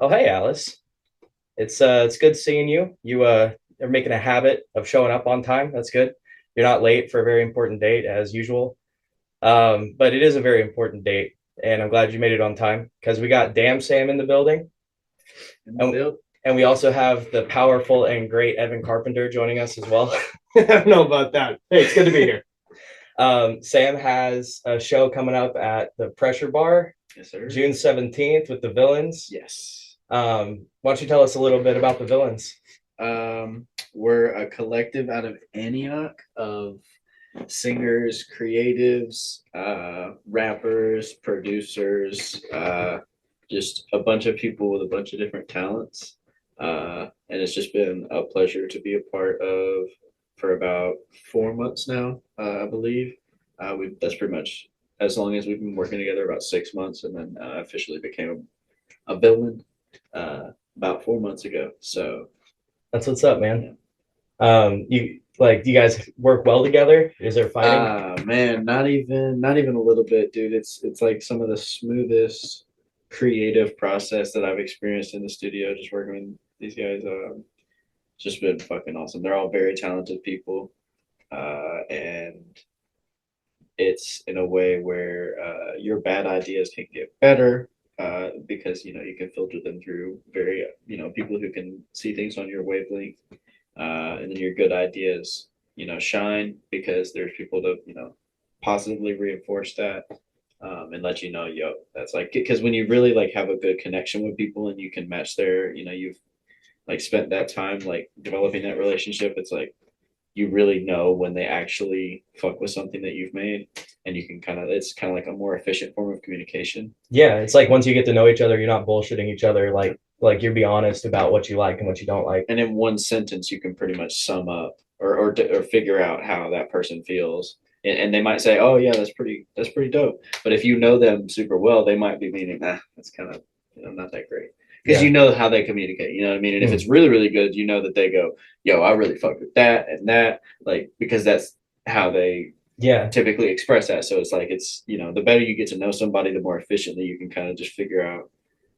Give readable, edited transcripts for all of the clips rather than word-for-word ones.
Oh, hey, Alice. It's good seeing you. You are making a habit of showing up on time. That's good. You're not late for a very important date as usual. But it is a very important date, and I'm glad you made it on time because we got Damn Sam in the building, and and we also have the powerful and great Evan Carpenter joining us as well. I don't know about that. Hey, it's good to be here. Sam has a show coming up at the Pressure Bar, Yes, sir. June 17th with the Villains. Yes. Why don't you tell us a little bit about the Villains? We're a collective out of Antioch of singers, creatives, rappers, producers, just a bunch of people with a bunch of different talents. And it's just been a pleasure to be a part of for about 4 months now, I believe. That's pretty much as long as we've been working together, about 6 months, and then officially became a villain about 4 months ago. So That's what's up, man. You like, do you guys work well together? Is there fighting? Man, not even a little bit, dude. It's like some of the smoothest creative process that I've experienced in the studio, just working with these guys. Just been fucking awesome. They're all very talented people, and it's in a way where your bad ideas can get better, because you can filter them through very people who can see things on your wavelength, and then your good ideas shine because there's people to positively reinforce that, and let you know, yo, that's like, because when you really like have a good connection with people and you can match their, you've like spent that time like developing that relationship, it's like you really know when they actually fuck with something that you've made, and you can it's kind of like a more efficient form of communication. Yeah, it's like once you get to know each other, you're not bullshitting each other. Like you're be honest about what you like and what you don't like. And in one sentence you can pretty much sum up or figure out how that person feels, and they might say, oh yeah, that's pretty dope, but if you know them super well, they might be meaning, that's kind of not that great, because Yeah. you know how they communicate, you know what I mean? And if it's really really good, you know that they go, yo, I really fuck with that and that, like, because that's how they Yeah. typically express that. So it's like, it's the better you get to know somebody, the more efficiently you can kind of just figure out,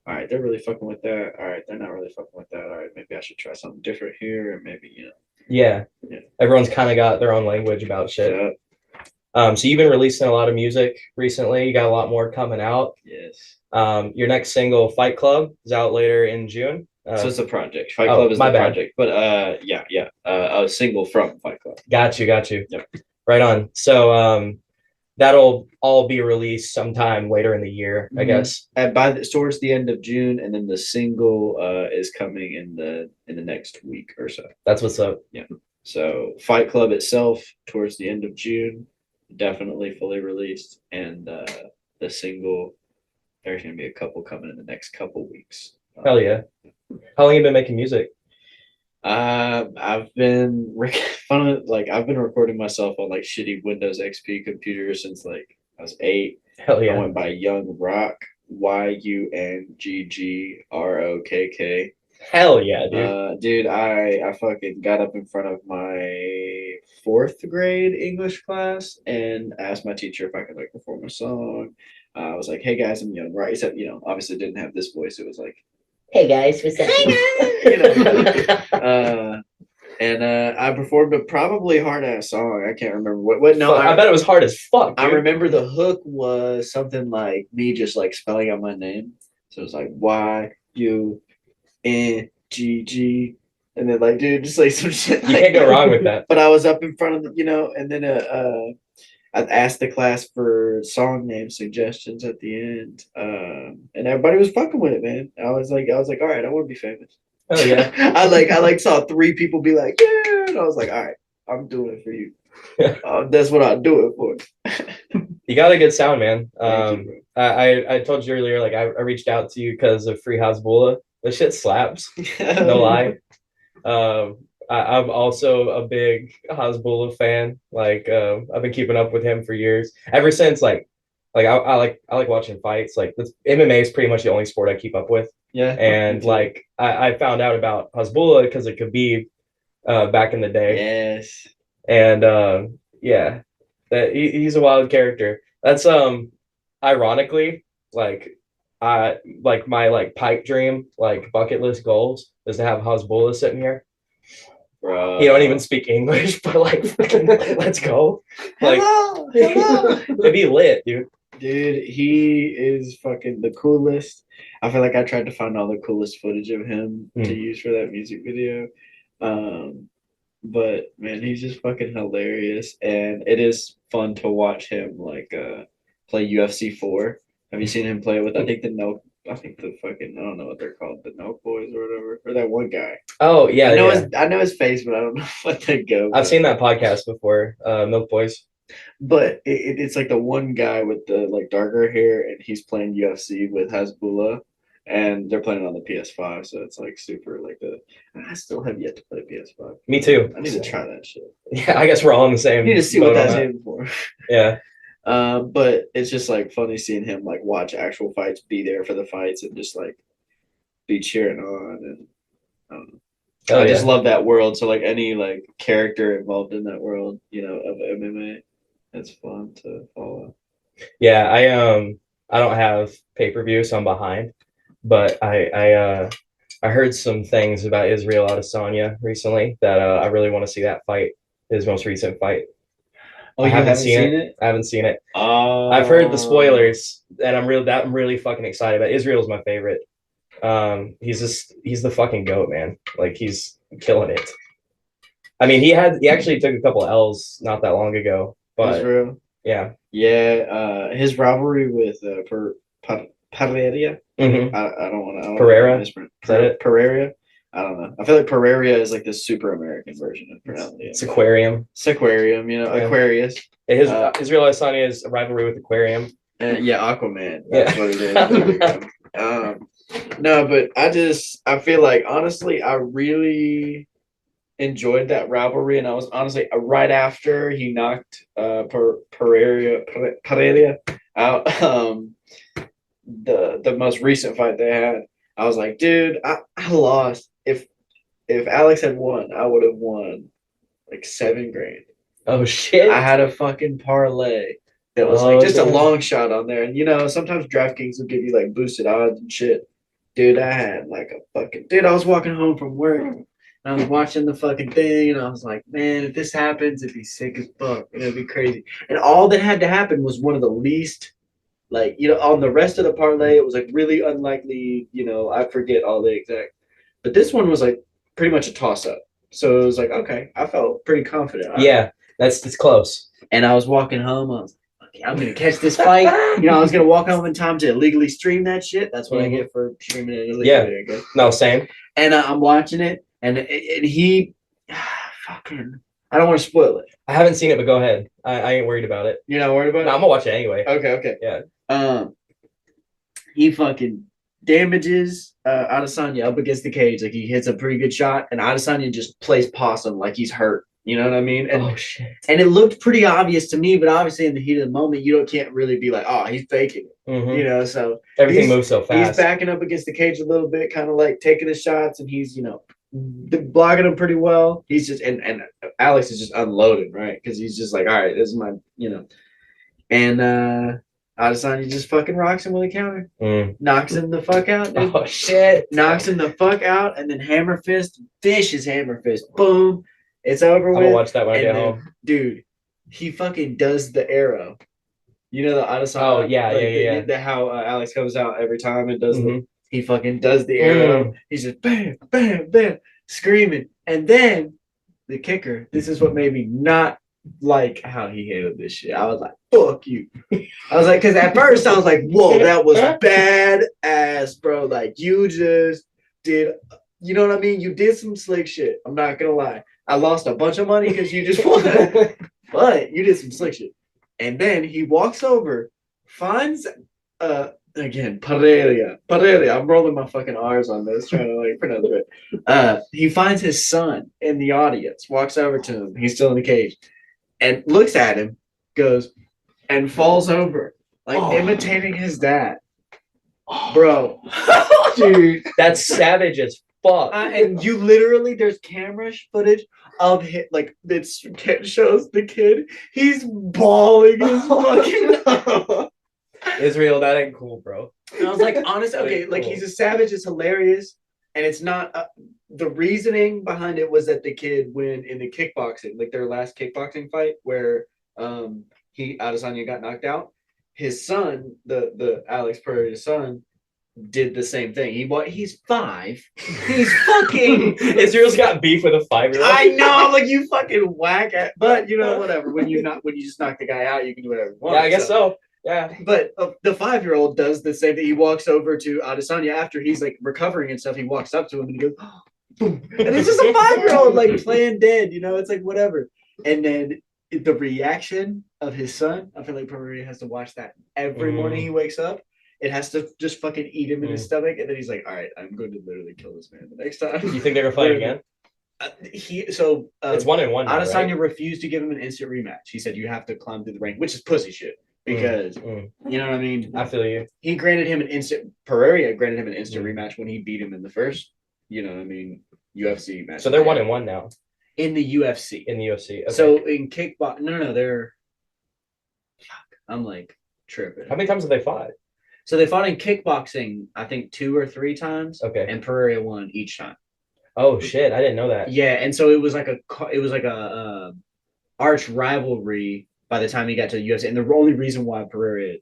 all right, they're really fucking with that. All right, they're not really fucking with that. All right, maybe I should try something different here, and maybe Yeah. Yeah. Everyone's kind of got their own language about shit. Yeah. So you've been releasing a lot of music recently. You got a lot more coming out. Yes. Your next single, Fight Club, is out later in June. So it's a project. Fight Club is my the bad. project, but yeah, a single from Fight Club. Got you. Yep. Right on. So that'll all be released sometime later in the year, I guess. And towards the end of June, and then the single is coming in the next week or so. That's what's up. Yeah. So Fight Club itself towards the end of June, definitely fully released, and the single, there's gonna be a couple coming in the next couple weeks. Hell yeah. How long you been making music? I've been I've been recording myself on like shitty Windows XP computers since like I was 8. Hell yeah. I went by Young Rock, YUNGGROKK. Hell yeah, dude. Dude, I fucking got up in front of my 4th grade English class and asked my teacher if I could like perform a song. I was like, "Hey guys, I'm Young Rock." Except obviously didn't have this voice. It was like, hey guys, what's up? And I performed a probably hard ass song. I can't remember what. No, I bet it was hard as fuck. I remember the hook was something like me just like spelling out my name. So it was like YUNGG, and then like, dude, just like some shit. You can't go wrong with that. But I was up in front of and then I asked the class for song name suggestions at the end, and everybody was fucking with it, man. I was like, all right, I want to be famous. Oh yeah. I saw 3 people be like, yeah, and I was like, all right, I'm doing it for you. That's what I do it for. You got a good sound, man. Thank you, I told you earlier, like I reached out to you because of Free Hasbulla. The shit slaps. No lie. I'm also a big Hasbulla fan. Like I've been keeping up with him for years. Ever since I like watching fights. Like MMA is pretty much the only sport I keep up with. Yeah. And like I found out about Hasbulla because of Khabib back in the day. Yes. And yeah, he's a wild character. That's ironically, like like my like pipe dream, like bucket list goals is to have Hasbullah sitting here. Bro. He don't even speak English, but like, let's go. Like, hello. it'd be lit, dude. Dude, he is fucking the coolest. I feel like I tried to find all the coolest footage of him to use for that music video. But man, he's just fucking hilarious, and it is fun to watch him like play UFC 4. Have you seen him play with? I think the fucking I don't know what they're called, the Nelk Boys or whatever, or that one guy. Oh yeah, I know his face, but I don't know what they go. I've seen that podcast before, Milk Boys. But it's like the one guy with the like darker hair, and he's playing UFC with Hasbullah, and they're playing on the PS5, so it's like super like the. I still have yet to play PS5. Me too. I need to try that shit. Yeah, I guess we're all in the same. I need to see what that's aiming for. Yeah. But it's just like funny seeing him like watch actual fights, be there for the fights, and just like be cheering on, and I don't know. I just love that world. So like any like character involved in that world, you know, of MMA, it's fun to follow. Yeah, I don't have pay-per-view, so I'm behind. But I heard some things about Israel Adesanya recently that I really want to see that fight, his most recent fight. Oh, you haven't seen it? I haven't seen it. Oh, I've heard the spoilers, and I'm really fucking excited about it. Israel's my favorite. He's the fucking goat, man. Like he's killing it. I mean, he actually took a couple L's not that long ago, but Israel. Yeah. His rivalry with Pereira. Mm-hmm. I don't want to. Pereira. Is that it? Pereira. I don't know. I feel like Pereira is like the super American version of pronunciation. It's Aquarium. It's Aquarium, you know, yeah. Aquarius. His Israel Adesanya's rivalry with Aquarium. Yeah, Aquaman. That's what it is. No, but I feel like honestly, I really enjoyed that rivalry, and I was honestly right after he knocked Pereira out. The most recent fight they had, I was like, dude, I lost. If Alex had won, I would have won like $7,000. Oh shit! I had a fucking parlay that was like just a long shot on there, and you know sometimes DraftKings will give you like boosted odds and shit. Dude, I had like a fucking dude. I was walking home from work, and I was watching the fucking thing, and I was like, man, if this happens, it'd be sick as fuck. It'd be crazy. And all that had to happen was one of the least. Like, you know, on the rest of the parlay, it was like really unlikely, you know, I forget all the exact. But this one was like pretty much a toss up. So it was like, okay, I felt pretty confident. Yeah, it's close. And I was walking home. I was like, okay, I'm going to catch this fight. You know, I was going to walk home in time to illegally stream that shit. That's what I get for streaming it illegally. Yeah. I guess. No, same. And I'm watching it, and he fucking. I don't want to spoil it. I haven't seen it, but go ahead. I ain't worried about it. You're not worried about it? No, I'm going to watch it anyway. Okay. Yeah. He fucking damages Adesanya up against the cage. Like he hits a pretty good shot, and Adesanya just plays possum like he's hurt. You know what I mean? And, oh shit! And it looked pretty obvious to me, but obviously in the heat of the moment, can't really be like, oh, he's faking it. Mm-hmm. You know, so everything moves so fast. He's backing up against the cage a little bit, kind of like taking his shots, and he's blocking him pretty well. He's just and Alex is just unloading, right? Because he's just like, all right, this is my, and Adesanya just fucking rocks him with a counter. Knocks him the fuck out, dude. Oh, shit. Knocks him the fuck out, and then hammer fist, fishes hammer fist. Boom. It's over with. I'm gonna watch that when I get home. Dude, he fucking does the arrow. You know the Adesanya? Oh, yeah. How Alex comes out every time and does he fucking does the arrow. He's just bam, bam, bam, screaming. And then the kicker, this is what made me not like how he handled this shit. I was like, fuck you. I was like, because at first I was like, whoa, that was bad ass, bro. Like, you just did, you know what I mean? You did some slick shit. I'm not going to lie. I lost a bunch of money because you just won. But you did some slick shit. And then he walks over, finds, again, Pereira. I'm rolling my fucking R's on this, trying to pronounce it. He finds his son in the audience, walks over to him. He's still in the cage. And looks at him, goes, and falls over, imitating his dad. Bro. Dude. That's savage as fuck. And you literally, there's camera footage of him, it shows the kid. He's bawling his fucking Israel, that ain't cool, bro. And I was like, honestly, That okay, ain't like cool. he's a savage. It's hilarious, and it's not. The reasoning behind it was that the kid, when in the kickboxing, like their last kickboxing fight, where he Adesanya got knocked out, his son, the Alex Pereira's son, did the same thing. He's 5. He's fucking. Israel's got beef with a 5-year-old. I know, like you fucking whack at, but you know whatever. When you just knock the guy out, you can do whatever you want. Yeah, I guess so. Yeah. But the 5-year-old does the same thing. He walks over to Adesanya after he's like recovering and stuff. He walks up to him and he goes, oh, boom. And it's just a 5-year-old like playing dead, you know, it's like whatever. And then the reaction of his son, I feel like Pereira has to watch that every morning he wakes up. It has to just fucking eat him in his stomach. And then he's like, all right, I'm going to literally kill this man the next time. You think they're gonna fight again? It's 1-1 now, Adesanya right? refused to give him an instant rematch. He said you have to climb through the rank, which is pussy shit. Because you know what I mean. I feel you. He granted him an instant. Pereira granted him an instant rematch when he beat him in the first. You know what I mean. UFC match. So they're 1-1 now in the UFC. in the UFC. Okay. So in kickbox, no, they're. Fuck, I'm like tripping. How many times have they fought? So they fought in kickboxing, I think 2 or 3 times. Okay. And Pereira won each time. Oh shit! I didn't know that. Yeah, and so it was like a arch rivalry by the time he got to the UFC. And the only reason why Pereira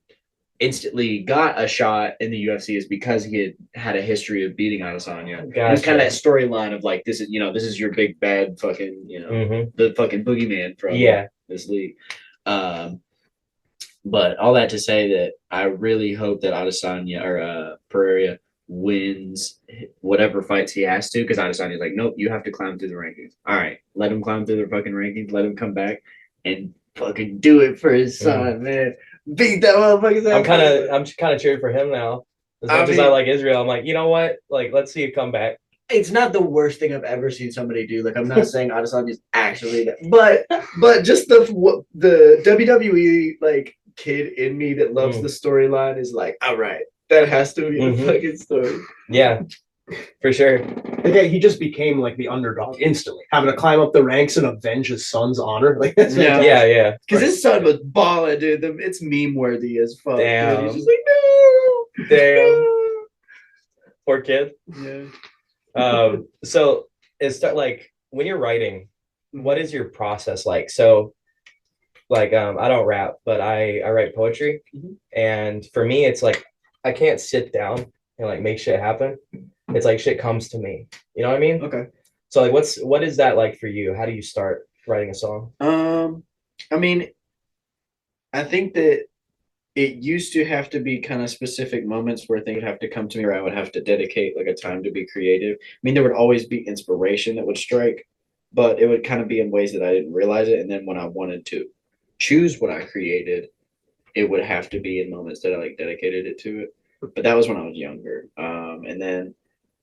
instantly got a shot in the UFC is because he had a history of beating Adesanya. Gotcha. It was kind of that storyline of like, this is your big bad fucking, the fucking boogeyman from this league. But all that to say that I really hope that Adesanya or Pereira wins whatever fights he has to, because Adesanya's like, nope, you have to climb through the rankings. All right, let him climb through the fucking rankings, let him come back and fucking do it for his son, man. Beat that motherfucker. I'm kind of cheering for him now. As much as I like Israel, I'm like, you know what? Like, let's see it come back. It's not the worst thing I've ever seen somebody do. Like, I'm not saying Adesanya is actually that, but just the WWE like kid in me that loves the storyline is like, all right, that has to be a fucking story. Yeah, for sure. Again, he just became like the underdog instantly, having to climb up the ranks and avenge his son's honor. Like, that's yeah. Because his son was balling, dude. It's meme worthy as fuck. Damn. He's just like, no, damn, poor kid. Yeah. So it's like when you're writing, what is your process like? So, like, I don't rap, but I write poetry, and for me, it's like I can't sit down and like make shit happen. It's like shit comes to me. You know what I mean? Okay. So like, what is that like for you? How do you start writing a song? I mean, I think that it used to have to be kind of specific moments where things would have to come to me, or I would have to dedicate like a time to be creative. I mean, there would always be inspiration that would strike, but it would kind of be in ways that I didn't realize it. And then when I wanted to choose what I created, it would have to be in moments that I like dedicated it to it. But that was when I was younger. And then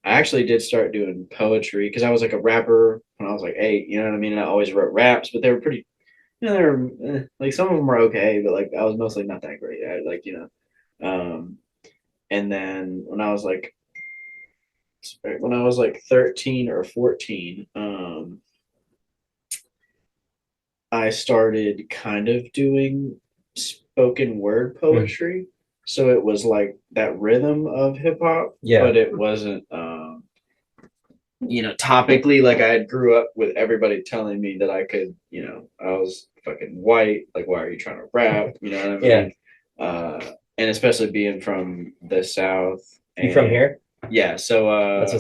I actually did start doing poetry because I was like a rapper when I was like 8, you know what I mean? And I always wrote raps, but they were pretty, they were like, some of them were okay, but like I was mostly not that great at it, like, and then when I was like 13 or 14, I started kind of doing spoken word poetry. So it was like that rhythm of hip hop, but it wasn't, topically, like I grew up with everybody telling me that I could, I was fucking white. Like, why are you trying to rap? You know what I mean? Yeah. And especially being from the South. You from here? Yeah, so about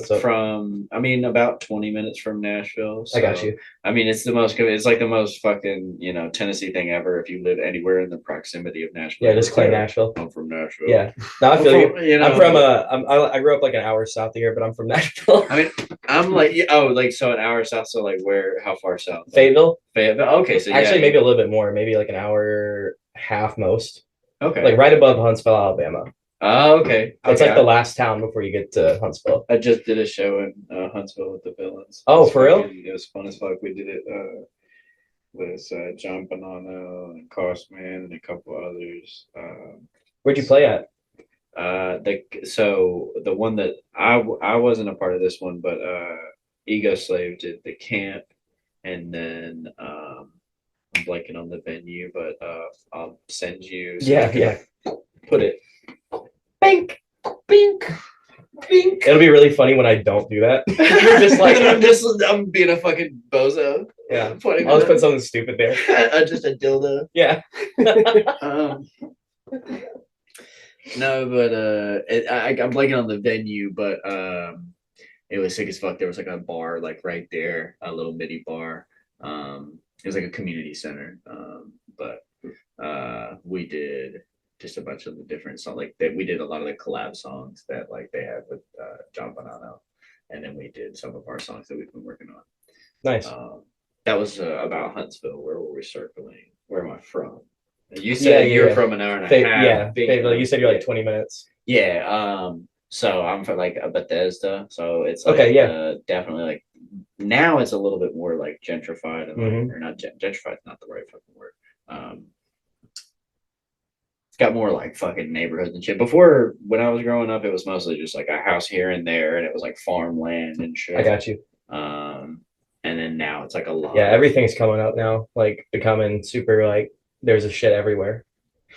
20 minutes from Nashville. So, I got you. I mean, it's like the most fucking, Tennessee thing ever if you live anywhere in the proximity of Nashville. Yeah, just claim Nashville. I'm from Nashville. Yeah. No, I feel you. I'm from I grew up like an hour south of here, but I'm from Nashville. I mean, I'm like so an hour south, so like how far south? Fayetteville. Okay, so actually maybe a little bit more, maybe like an hour half most. Okay. Like right above Huntsville, Alabama. Oh, okay. It's like the last town before you get to Huntsville. I just did a show in Huntsville with the Villains. Oh, for real? It was fun as fuck. We did it with John Bonanno and Costman and a couple others. Where'd you play at? The one that I wasn't a part of this one, but Ego Slave did the camp, and then I'm blanking on the venue, but I'll send you. Yeah. put it. Bink, Bink, bink. it'll be really funny when I don't do that. You're just like, I'm being a fucking bozo. yeah. Pointing I'll just at put something stupid there. just a dildo. Yeah. Um, no, but I'm blanking on the venue, but it was sick as fuck. There was like a bar like right there, a little midi bar. It was like a community center. But we did just a bunch of the different songs. Like that, we did a lot of the collab songs that like they had with John Bonanno, and then we did some of our songs that we've been working on. Nice. That was about Huntsville. Where were we circling? Where am I from? You said you're from an hour and a half. Yeah, Fayetteville. You said you're like 20 minutes. Yeah. So I'm from like a Bethesda. So it's like, Okay, yeah. definitely like now it's a little bit more like gentrified and like, or not gentrified is not the right fucking word. It's got more like fucking neighborhoods and shit. Before, when I was growing up, it was mostly just like a house here and there, and it was like farmland and shit. I got you. And then now it's like a lot. Yeah, everything's coming up now, like becoming super like there's a shit everywhere.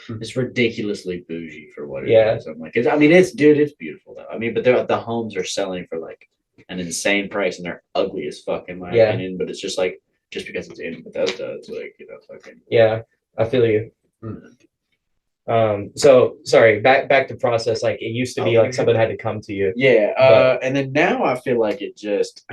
It's ridiculously bougie for what it is. I'm like, I mean, it's beautiful though. I mean, but the homes are selling for like an insane price, and they're ugly as fuck in my opinion. But it's just like just because it's in Bethesda, it's like fucking. Yeah, I feel you. So sorry, back to process. Like it used to be like something had to come to you. Yeah. And then now I feel like it just.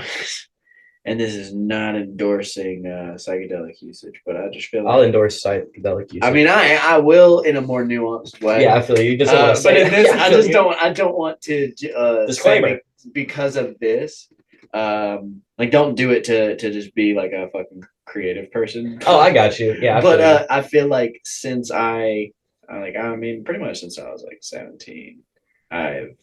And this is not endorsing psychedelic usage, but I just feel like I'll endorse psychedelic usage. I mean, I will in a more nuanced way. Yeah, I feel you. Just don't want to but say in this, I don't want to disclaimer because of this. Like don't do it to just be like a fucking creative person. Oh, I got you. Yeah, I feel like since I mean, pretty much since I was like 17, I've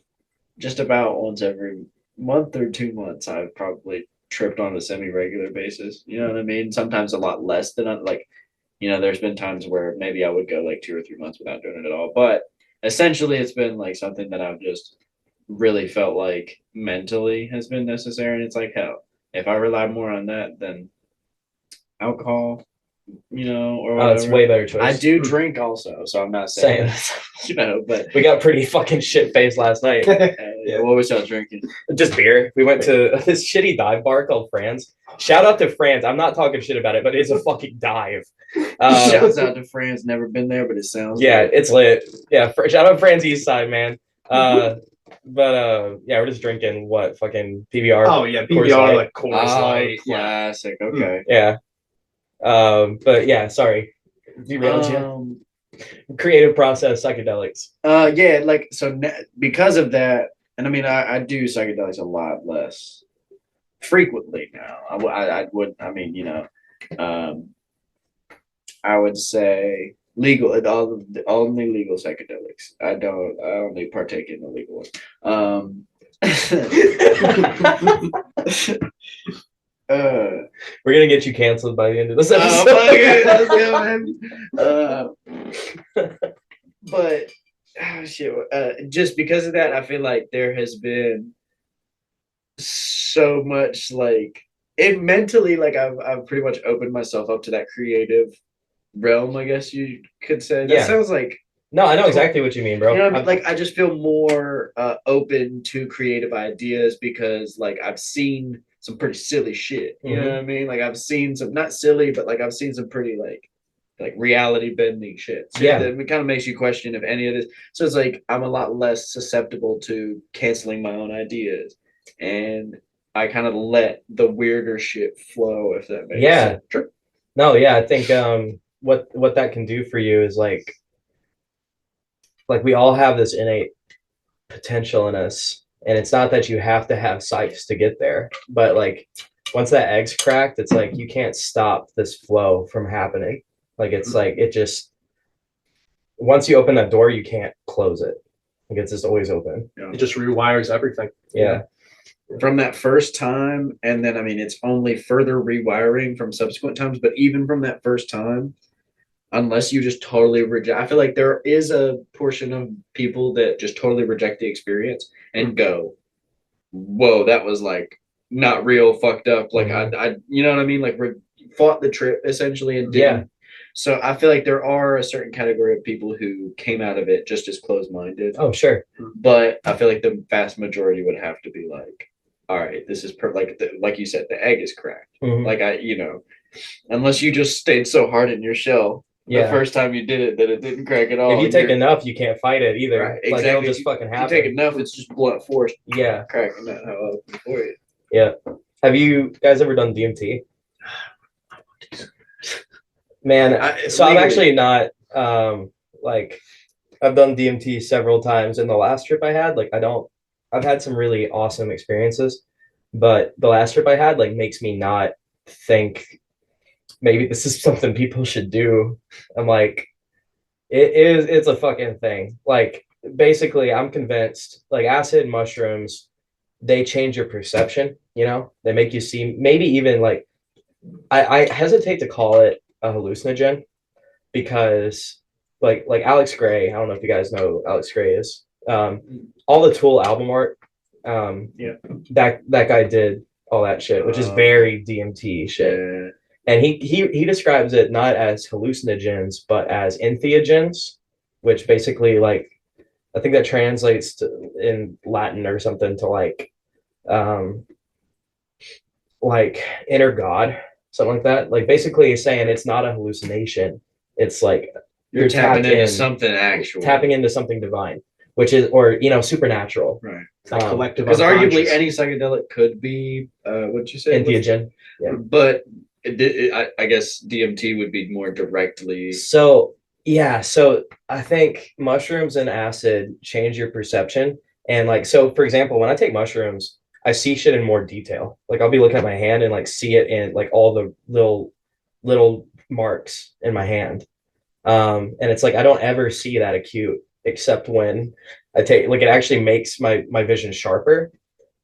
just about once every month or 2 months, I've probably tripped on a semi-regular basis. You know what I mean? Sometimes a lot less than like, there's been times where maybe I would go like 2 or 3 months without doing it at all. But essentially it's been like something that I've just really felt like mentally has been necessary. And it's like, hell, if I rely more on that than alcohol, or whatever. It's way better choice. I do drink also, so I'm not saying that, but we got pretty fucking shit faced last night. Yeah, what was y'all drinking? Just beer. We went to this shitty dive bar called Franz. Shout out to Franz. I'm not talking shit about it, but it's a fucking dive. Shouts out to Franz. Never been there, but it sounds. Yeah, it's lit. Yeah, shout out Franz East Side, man. But yeah, we're just drinking what fucking PBR. Oh yeah, PBR like Coors Light. Classic. Okay. Yeah. But yeah, sorry. Derailed you. Creative process, psychedelics. Yeah, like so because of that, and I mean, I do psychedelics a lot less frequently now. I would, I mean, I would say legal, only legal psychedelics. I only partake in the legal ones. We're gonna get you canceled by the end of this episode. But shit, just because of that, I feel like there has been so much like it mentally, like I've pretty much opened myself up to that creative realm, I guess you could say. That sounds like no, I know exactly what you mean, bro. I mean? Like I just feel more open to creative ideas because like I've seen some pretty silly shit. You know what I mean? Like I've seen some not silly, but like I've seen some pretty like reality bending shit. So that it kind of makes you question if any of this. So it's like I'm a lot less susceptible to canceling my own ideas, and I kind of let the weirder shit flow. If that makes sense. Sure. No, yeah, I think what that can do for you is like we all have this innate potential in us. And it's not that you have to have psychs to get there, but like once that egg's cracked, it's like you can't stop this flow from happening. Like it's like it just once you open that door, you can't close it. Like it's just always open. It just rewires everything. Yeah. From that first time, and then I mean it's only further rewiring from subsequent times, but even from that first time, unless you just totally reject, I feel like there is a portion of people that just totally reject the experience and go, whoa, that was like not real, fucked up. Like I you know what I mean? Like fought the trip essentially and didn't So I feel like there are a certain category of people who came out of it just as closed-minded, Oh, sure. but I feel like the vast majority would have to be like, all right, this is like you said, the egg is cracked. Mhm. Like unless you just stayed so hard in your shell the Yeah. first time you did it that it didn't crack at all. If you and take you're- take enough, you can't fight it either. Right, Like it'll exactly. just fucking if you take happen. enough, it's just blunt force Yeah. cracking that how up for you. Yeah. Have you guys ever done DMT? Man, so I'm legally. actually not like I've done DMT several times, and the last trip I had, like I've had some really awesome experiences, but the last trip I had like makes me not think maybe this is something people should do. I'm like, it's a fucking thing. Like basically I'm convinced like acid and mushrooms, they change your perception, you know? They make you see maybe even like I hesitate to call it a hallucinogen because like Alex Gray, I don't know if you guys know who Alex Gray is. All the Tool album art, Yeah. that guy did all that shit, which is very DMT shit. Yeah. And he describes it not as hallucinogens, but as entheogens, which basically like I think that translates to in Latin or something to like inner God, something like that. Like basically saying it's not a hallucination. It's like You're tapping into in, something actual. tapping into something divine, which is or supernatural. Right. Like collective Because arguably unconscious. any psychedelic could be what'd you say? Entheogen. Yeah. But I guess DMT would be more directly. So yeah, so I think mushrooms and acid change your perception. And like so for example, when I take mushrooms, I see shit in more detail. Like I'll be looking at my hand and like see it in like all the little marks in my hand. And it's like I don't ever see that acute except when I take like it actually makes my vision sharper.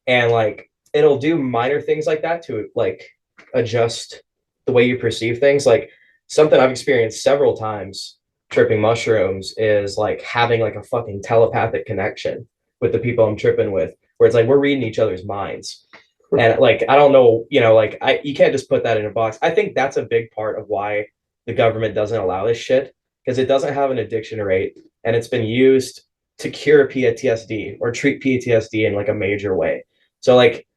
And like it'll do minor things like that to like adjust the way you perceive things. Like something I've experienced several times tripping mushrooms is like having like a fucking telepathic connection with the people I'm tripping with, where it's like we're reading each other's minds. And like I don't know, like you can't just put that in a box. I think that's a big part of why the government doesn't allow this shit, because it doesn't have an addiction rate and it's been used to cure PTSD or treat PTSD in like a major way. So like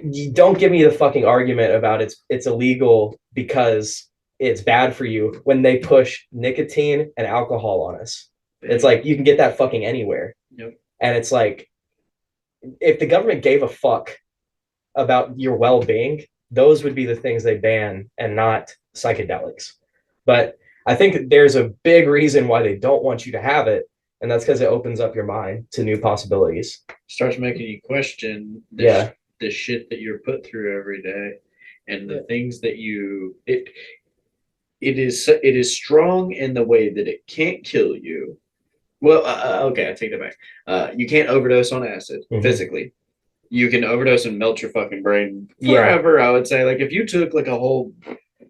you don't give me the fucking argument about it's illegal because it's bad for you when they push nicotine and alcohol on us. It's like you can get that fucking anywhere. Yep. And it's like if the government gave a fuck about your well-being, those would be the things they ban and not psychedelics. But I think there's a big reason why they don't want you to have it, and that's because it opens up your mind to new possibilities. Starts making you question the shit that you're put through every day and the things that it is strong in the way that it can't kill you. Well, okay, I take that back. You can't overdose on acid physically. You can overdose and melt your fucking brain forever. I would say, like if you took like a whole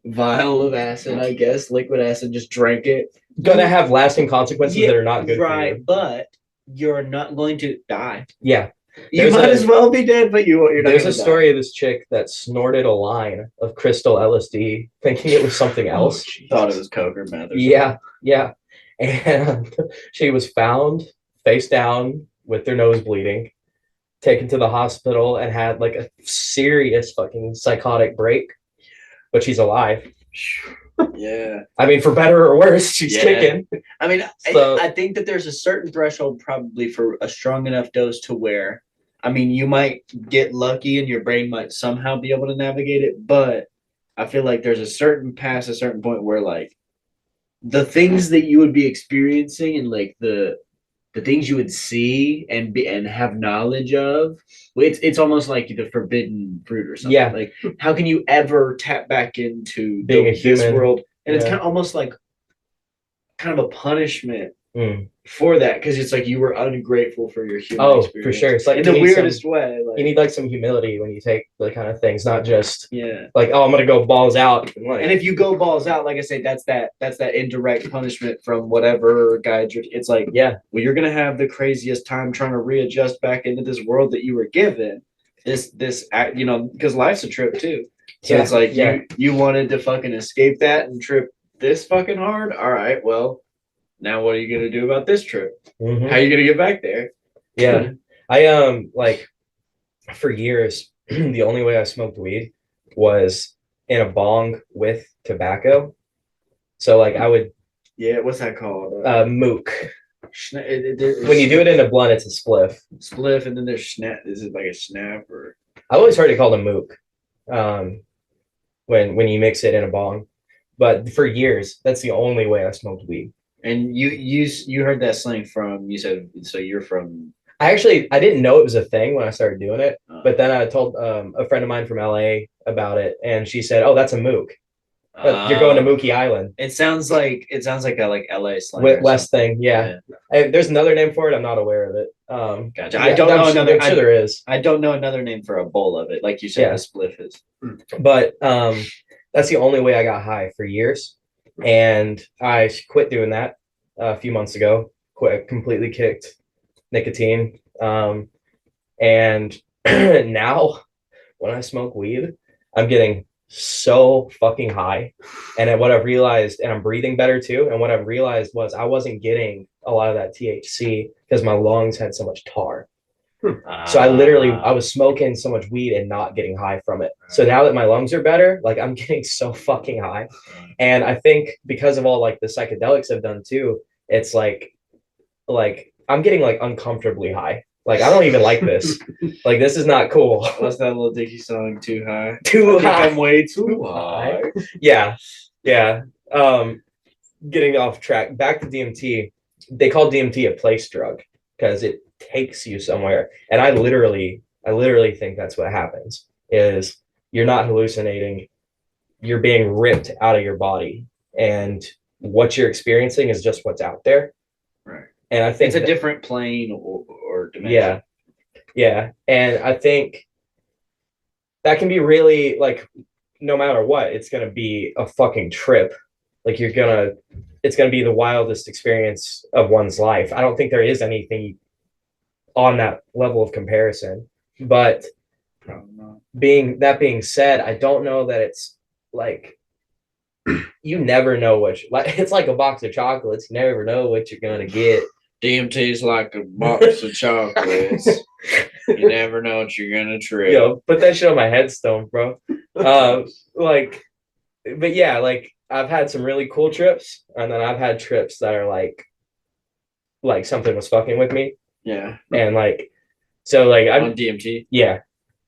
vial of acid, I guess liquid acid, just drank it, gonna have lasting consequences that are not good for right? you. But you're not going to die. Yeah. You might as well be dead, but you're not. There's a story of this chick that snorted a line of crystal LSD, thinking it was something else. Thought it was coke or meth. Yeah, and she was found face down with her nose bleeding, taken to the hospital, and had like a serious fucking psychotic break. But she's alive. Yeah. I mean, for better or worse, she's kicking. I mean, So- I think that there's a certain threshold probably for a strong enough dose to where, I mean, you might get lucky and your brain might somehow be able to navigate it, but I feel like there's a certain past a certain point where like the things that you would be experiencing and like the things you would see and have knowledge of, it's almost like the forbidden fruit or something. Yeah. Like, how can you ever tap back into Being a this human. world? And it's Yeah. kind of almost like kind of a punishment Mm. for that, because it's like you were ungrateful for your human Oh, experience. for sure. It's like in you the need weirdest way. Like, You need like some humility when you take the kind of things, not just yeah. like, oh, I'm gonna go balls out. And if you go balls out, like I say, that's that indirect punishment from whatever guide you're. It's like, yeah, well, you're gonna have the craziest time trying to readjust back into this world that you were given. This because life's a trip too. So it's like you wanted to fucking escape that and trip this fucking hard. All right, well, now what are you gonna do about this trip? Mhm. How are you gonna get back there? Yeah. I like for years, the only way I smoked weed was in a bong with tobacco. So like I would Yeah, what's that called? mook. There's When you do it in a blunt, it's a spliff. spliff, and then there's snap. Is it like a snap or? I always heard it called a mook. When you mix it in a bong. But for years, that's the only way I smoked weed. And you heard that slang from, you said, so you're from. I didn't know it was a thing when I started doing it, but then I told a friend of mine from LA about it, and she said, "Oh, that's a mook. You're going to Mookie Island." It sounds like a like LA slang. or West something. thing, yeah. There's another name for it. I'm not aware of it. Gotcha. Yeah, I don't know another. I'm sure there is. I don't know another name for a bowl of it, like you said. Yeah. The spliff is. But that's the only way I got high for years, and I quit doing that a few months ago. Completely kicked nicotine, and now when I smoke weed, I'm getting so fucking high. And then what I've realized, and I'm breathing better too. And what I've realized was I wasn't getting a lot of that THC because my lungs had so much tar. So I was smoking so much weed and not getting high from it. So now that my lungs are better, like I'm getting so fucking high. And I think because of all like the psychedelics I've done too, it's like I'm getting like uncomfortably high. Like I don't even like this. Like this is not cool. What's that little Dickie song? Too high. Too I think high. I'm way too high. Yeah. Yeah. Getting off track. Back to DMT. They call DMT a place drug because it takes you somewhere. And I literally think that's what happens is you're not hallucinating. You're being ripped out of your body. And what you're experiencing is just what's out there. Right. And I think it's a different plane or dimension. Yeah. Yeah. And I think that can be really like, no matter what, it's going to be a fucking trip. Like it's going to be the wildest experience of one's life. I don't think there is anything on that level of comparison, but being said, I don't know that it's like, you never know it's like a box of chocolates. You never know what you're going to get. DMT's like a box of chocolates. You never know what you're gonna trip. Yo, put that shit on my headstone, bro. But yeah, like I've had some really cool trips, and then I've had trips that are like something was fucking with me. Yeah. And like, so like I'm on DMT. Yeah,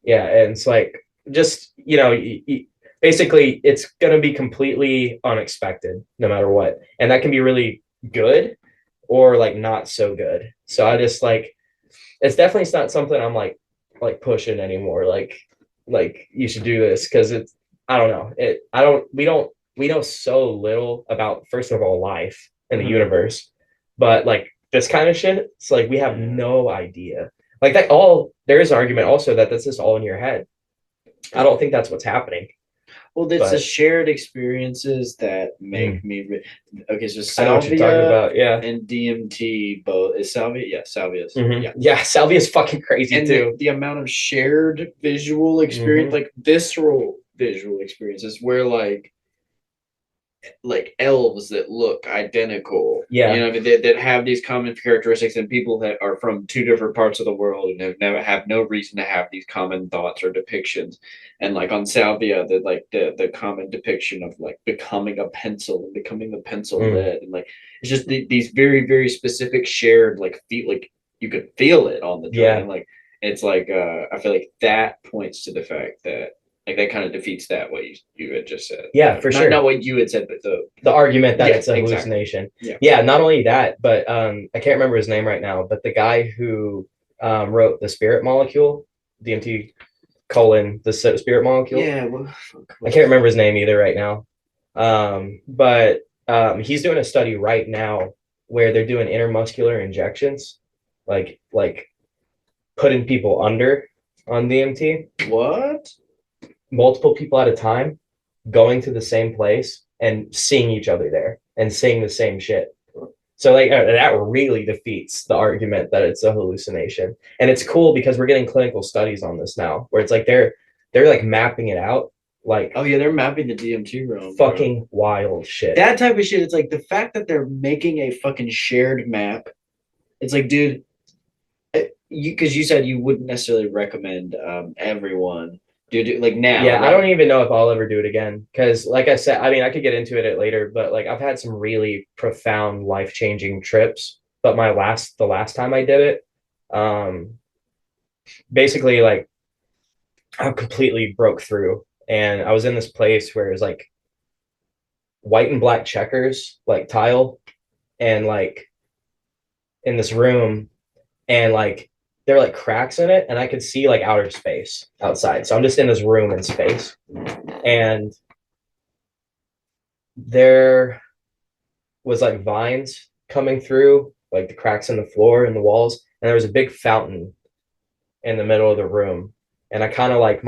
yeah, and it's like just basically it's gonna be completely unexpected no matter what, and that can be really good or like not so good. So I just like, it's definitely not something I'm like pushing anymore. Like you should do this because it's, I don't know. We know so little about, first of all, life in the universe, but like this kind of shit, it's like we have no idea. Like there is an argument also that that's just all in your head. I don't think that's what's happening. Well, it's the shared experiences that make me. Okay, so I know what you're talking about. Yeah. And DMT both is salvia. Yeah, salvia. Yeah, salvia is fucking crazy and too. The amount of shared visual experience, like visceral visual experiences, where like elves that look identical. Yeah. You know, that have these common characteristics, and people that are from two different parts of the world and have no reason to have these common thoughts or depictions. And like on salvia, the common depiction of like becoming a pencil and becoming the pencil lead, and like it's just these very, very specific shared like feel, like you could feel it on the drug. Yeah. And like it's like I feel like that points to the fact that like that kind of defeats that what you had just said. Yeah, for sure. Not what you had said, but the argument that it's a hallucination. Yeah, not only that, but I can't remember his name right now, but the guy who wrote The Spirit Molecule, DMT the Spirit Molecule. Yeah, well, I can't remember his name either right now. But he's doing a study right now where they're doing intermuscular injections, like putting people under on DMT. What? Multiple people at a time going to the same place and seeing each other there and saying the same shit. So like that really defeats the argument that it's a hallucination. And it's cool because we're getting clinical studies on this now where it's like they're like mapping it out Like, Oh yeah, they're mapping the DMT realm. fucking wild shit. That type of shit. It's like the fact that they're making a fucking shared map. It's like, dude, because you said you wouldn't necessarily recommend everyone, dude. Like now, Yeah, I right? don't even know if I'll ever do it again. Because, like I said, I mean, I could get into it later, but like I've had some really profound life-changing trips. But the last time I did it, basically, like I completely broke through, and I was in this place where it was like white and black checkers, like tile, and like in this room, and like there were like cracks in it, and I could see like outer space outside. So I'm just in this room in space, and there was like vines coming through like the cracks in the floor and the walls, and there was a big fountain in the middle of the room. And I kind of like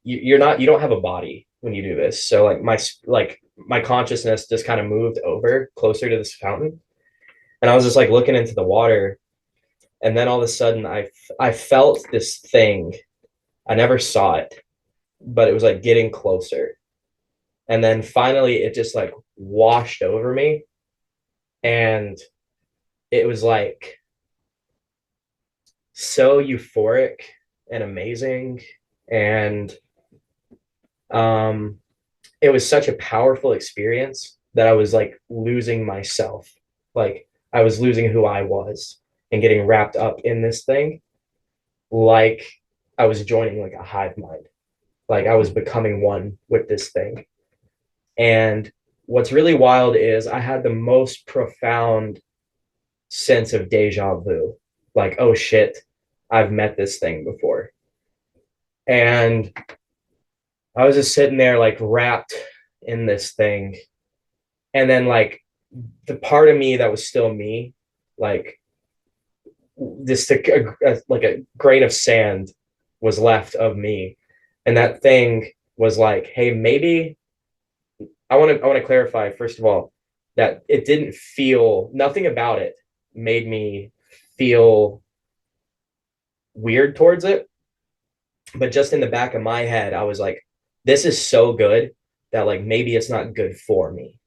you don't have a body when you do this, so like my consciousness just kind of moved over closer to this fountain, and I was just like looking into the water, and then all of a sudden I felt this thing. I never saw it, but it was like getting closer, and then finally it just like washed over me, and it was like so euphoric and amazing, and um it was such a powerful experience that I was like losing myself, like I was losing who I was and getting wrapped up in this thing, like I was joining like a hive mind, like I was becoming one with this thing. And what's really wild is I had the most profound sense of deja vu, like, oh shit, I've met this thing before. And I was just sitting there like wrapped in this thing. And then like the part of me that was still me, like just like a grain of sand was left of me. And that thing was like, hey, maybe I want to clarify first of all that it didn't feel, nothing about it made me feel weird towards it, but just in the back of my head I was like, this is so good that like maybe it's not good for me.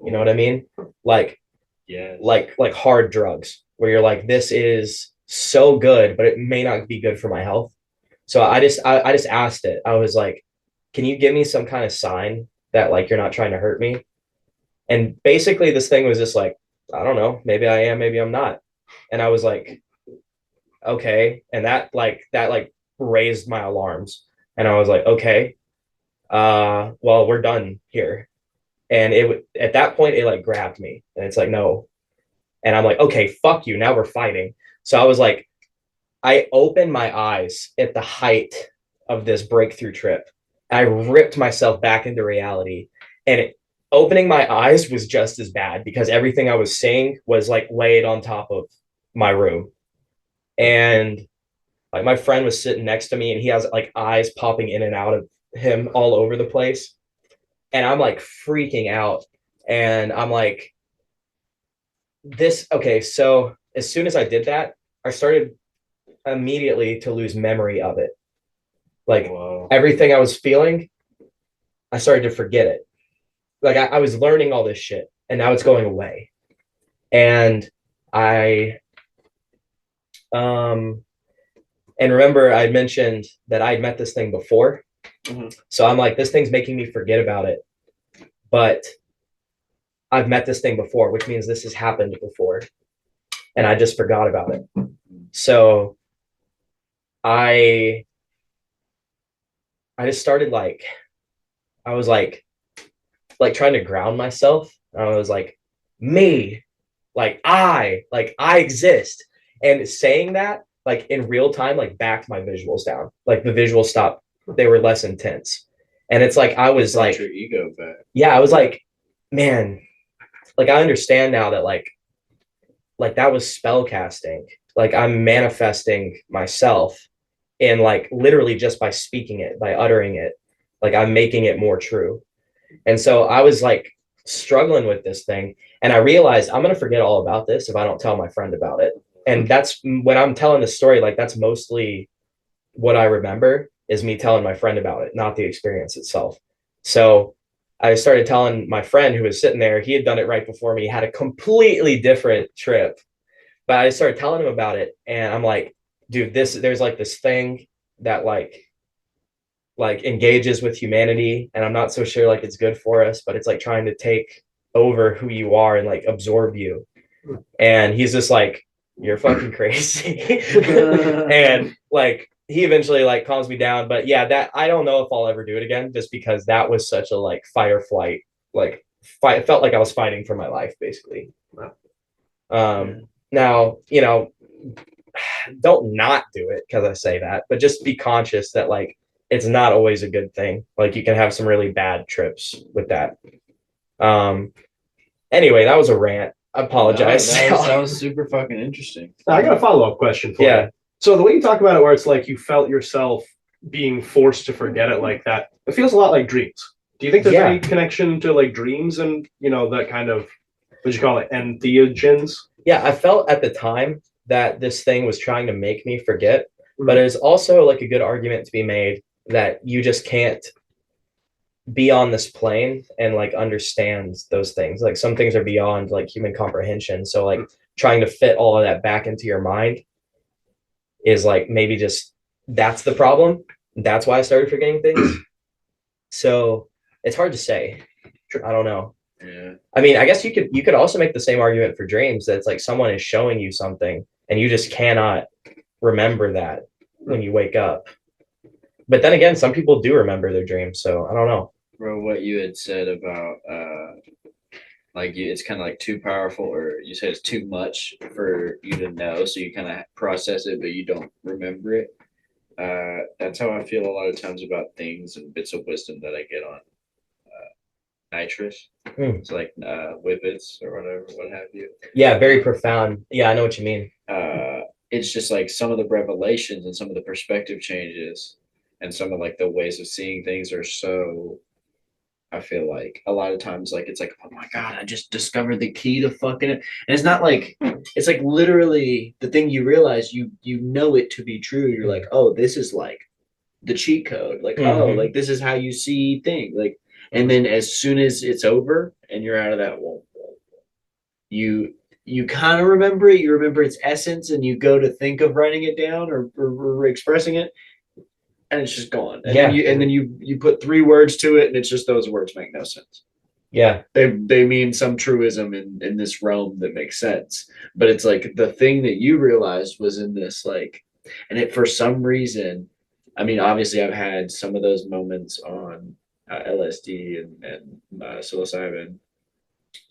You know what I mean? Like, Yeah. like hard drugs where you're like, this is so good but it may not be good for my health. So I just asked it. I was like, can you give me some kind of sign that like you're not trying to hurt me? And basically this thing was just like, I don't know, maybe I am, maybe I'm not. And I was like, okay. And that like raised my alarms. And I was like, okay, well, we're done here. And it at that point it like grabbed me and it's like, no. And I'm like, okay, fuck you, now we're fighting. So I was like, I opened my eyes at the height of this breakthrough trip. I ripped myself back into reality, and opening my eyes was just as bad because everything I was seeing was like laid on top of my room. And like my friend was sitting next to me and he has like eyes popping in and out of him all over the place. And I'm like freaking out. And I'm like, this, okay. So as soon as I did that, I started immediately to lose memory of it. Like, Wow. everything I was feeling, I started to forget it. Like I was learning all this shit and now it's going away. And I and remember I mentioned that I'd met this thing before. Mm-hmm. So I'm like, this thing's making me forget about it. But I've met this thing before, which means this has happened before. And I just forgot about it. So I just started like, I was like trying to ground myself. I was like, me, like I exist. And saying that like in real time, like backed my visuals down. Like the visuals stopped, they were less intense. And it's like I was like, your ego back. yeah, I was like, man, like I understand now that like that was spell casting. Like I'm manifesting myself, and like literally just by speaking it, by uttering it, like I'm making it more true. And so I was like struggling with this thing, and I realized I'm going to forget all about this if I don't tell my friend about it. And that's when I'm telling the story, like that's mostly what I remember is me telling my friend about it, not the experience itself. So I started telling my friend who was sitting there, he had done it right before me, had a completely different trip. But I started telling him about it, and I'm like, dude, there's like this thing that like engages with humanity, and I'm not so sure like it's good for us, but it's like trying to take over who you are and like absorb you. And he's just like, you're fucking crazy. And like he eventually like calms me down. But yeah, that I don't know if I'll ever do it again, just because that was such a like fight or flight, like fight. It felt like I was fighting for my life, basically. Now, you know, don't not do it because I say that, but just be conscious that like it's not always a good thing. Like you can have some really bad trips with that. Um anyway, that was a rant. I apologize. That was super fucking interesting. I got a follow-up question for Yeah. you. So the way you talk about it, where it's like you felt yourself being forced to forget it like that, it feels a lot like dreams. Do you think there's any connection to like dreams and, you know, that kind of, what'd you call it, entheogens? Yeah, I felt at the time that this thing was trying to make me forget, but there's also like a good argument to be made that you just can't be on this plane and like understand those things. Like some things are beyond like human comprehension. So like trying to fit all of that back into your mind is like maybe just that's the problem. That's why I started forgetting things. So it's hard to say. I don't know. Yeah. I mean, I guess you could also make the same argument for dreams that it's like someone is showing you something and you just cannot remember that when you wake up. But then again, some people do remember their dreams, so I don't know. Bro, what you had said about like it's kind of like too powerful, or you said it's too much for you to know, so you kind of process it, but you don't remember it. That's how I feel a lot of times about things and bits of wisdom that I get on nitrous. It's like whippets or whatever, what have you. Yeah, very profound. Yeah, I know what you mean. It's just like some of the revelations and some of the perspective changes and some of like the ways of seeing things are so, I feel like a lot of times like it's like, oh my god, I just discovered the key to fucking it. And it's not like, it's like literally the thing you realize, you know it to be true. You're like, oh, this is like the cheat code. Like, oh, like this is how you see things. Like, and then as soon as it's over and you're out of that wall, you kind of remember it. You remember its essence, and you go to think of writing it down or expressing it, and it's just gone. And then you put 3 words to it, and it's just those words make no sense. Yeah, they mean some truism in this realm that makes sense, but it's like the thing that you realized was in this like, and it for some reason, I mean, obviously I've had some of those moments on LSD and psilocybin,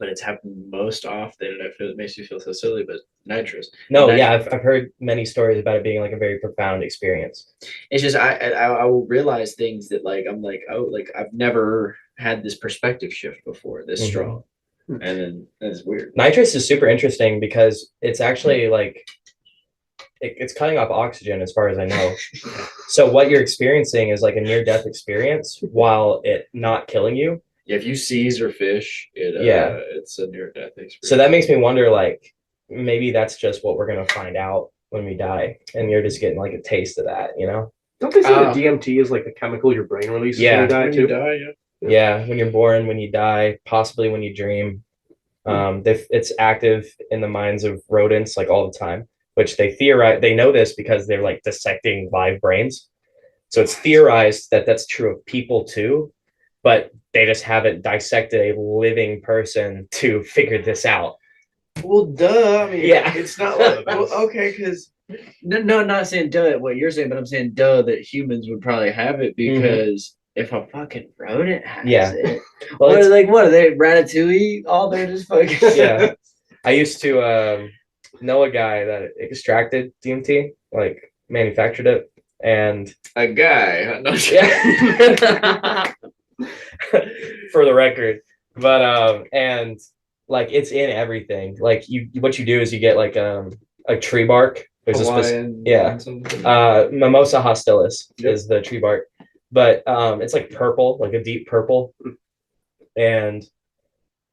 but it's happened most often, and I feel it makes me feel so silly, but nitrous. no, yeah, I've heard many stories about it being like a very profound experience. It's just I will realize things that like I'm like, oh, like I've never had this perspective shift before this strong, and then it's weird. Nitrous is super interesting because it's actually like it's cutting off oxygen as far as I know. So what you're experiencing is like a near-death experience while it not killing you. Yeah, if you seize or fish, it's a near-death experience. So that makes me wonder, like, maybe that's just what we're gonna find out when we die, and you're just getting like a taste of that, you know? Don't they say that DMT is like the chemical your brain releases when you die too? Yeah, when you're born, when you die, possibly when you dream. It's active in the minds of rodents like all the time, which they theorize. They know this because they're like dissecting live brains. So it's theorized that that's true of people too, but they just haven't dissected a living person to figure this out. Well, duh. I mean, Yeah. it's not like okay, because no, not saying duh what you're saying, but I'm saying duh that humans would probably have it because if a fucking rodent has it, well, what are they, Ratatouille? All they're just fucking yeah. I used to know a guy that extracted DMT, like manufactured it, and a guy. No, yeah. For the record, but and like it's in everything. Like what you do is you get like a tree bark. There's Hawaiian, Mimosa hostilis is the tree bark, but it's like purple, like a deep purple, and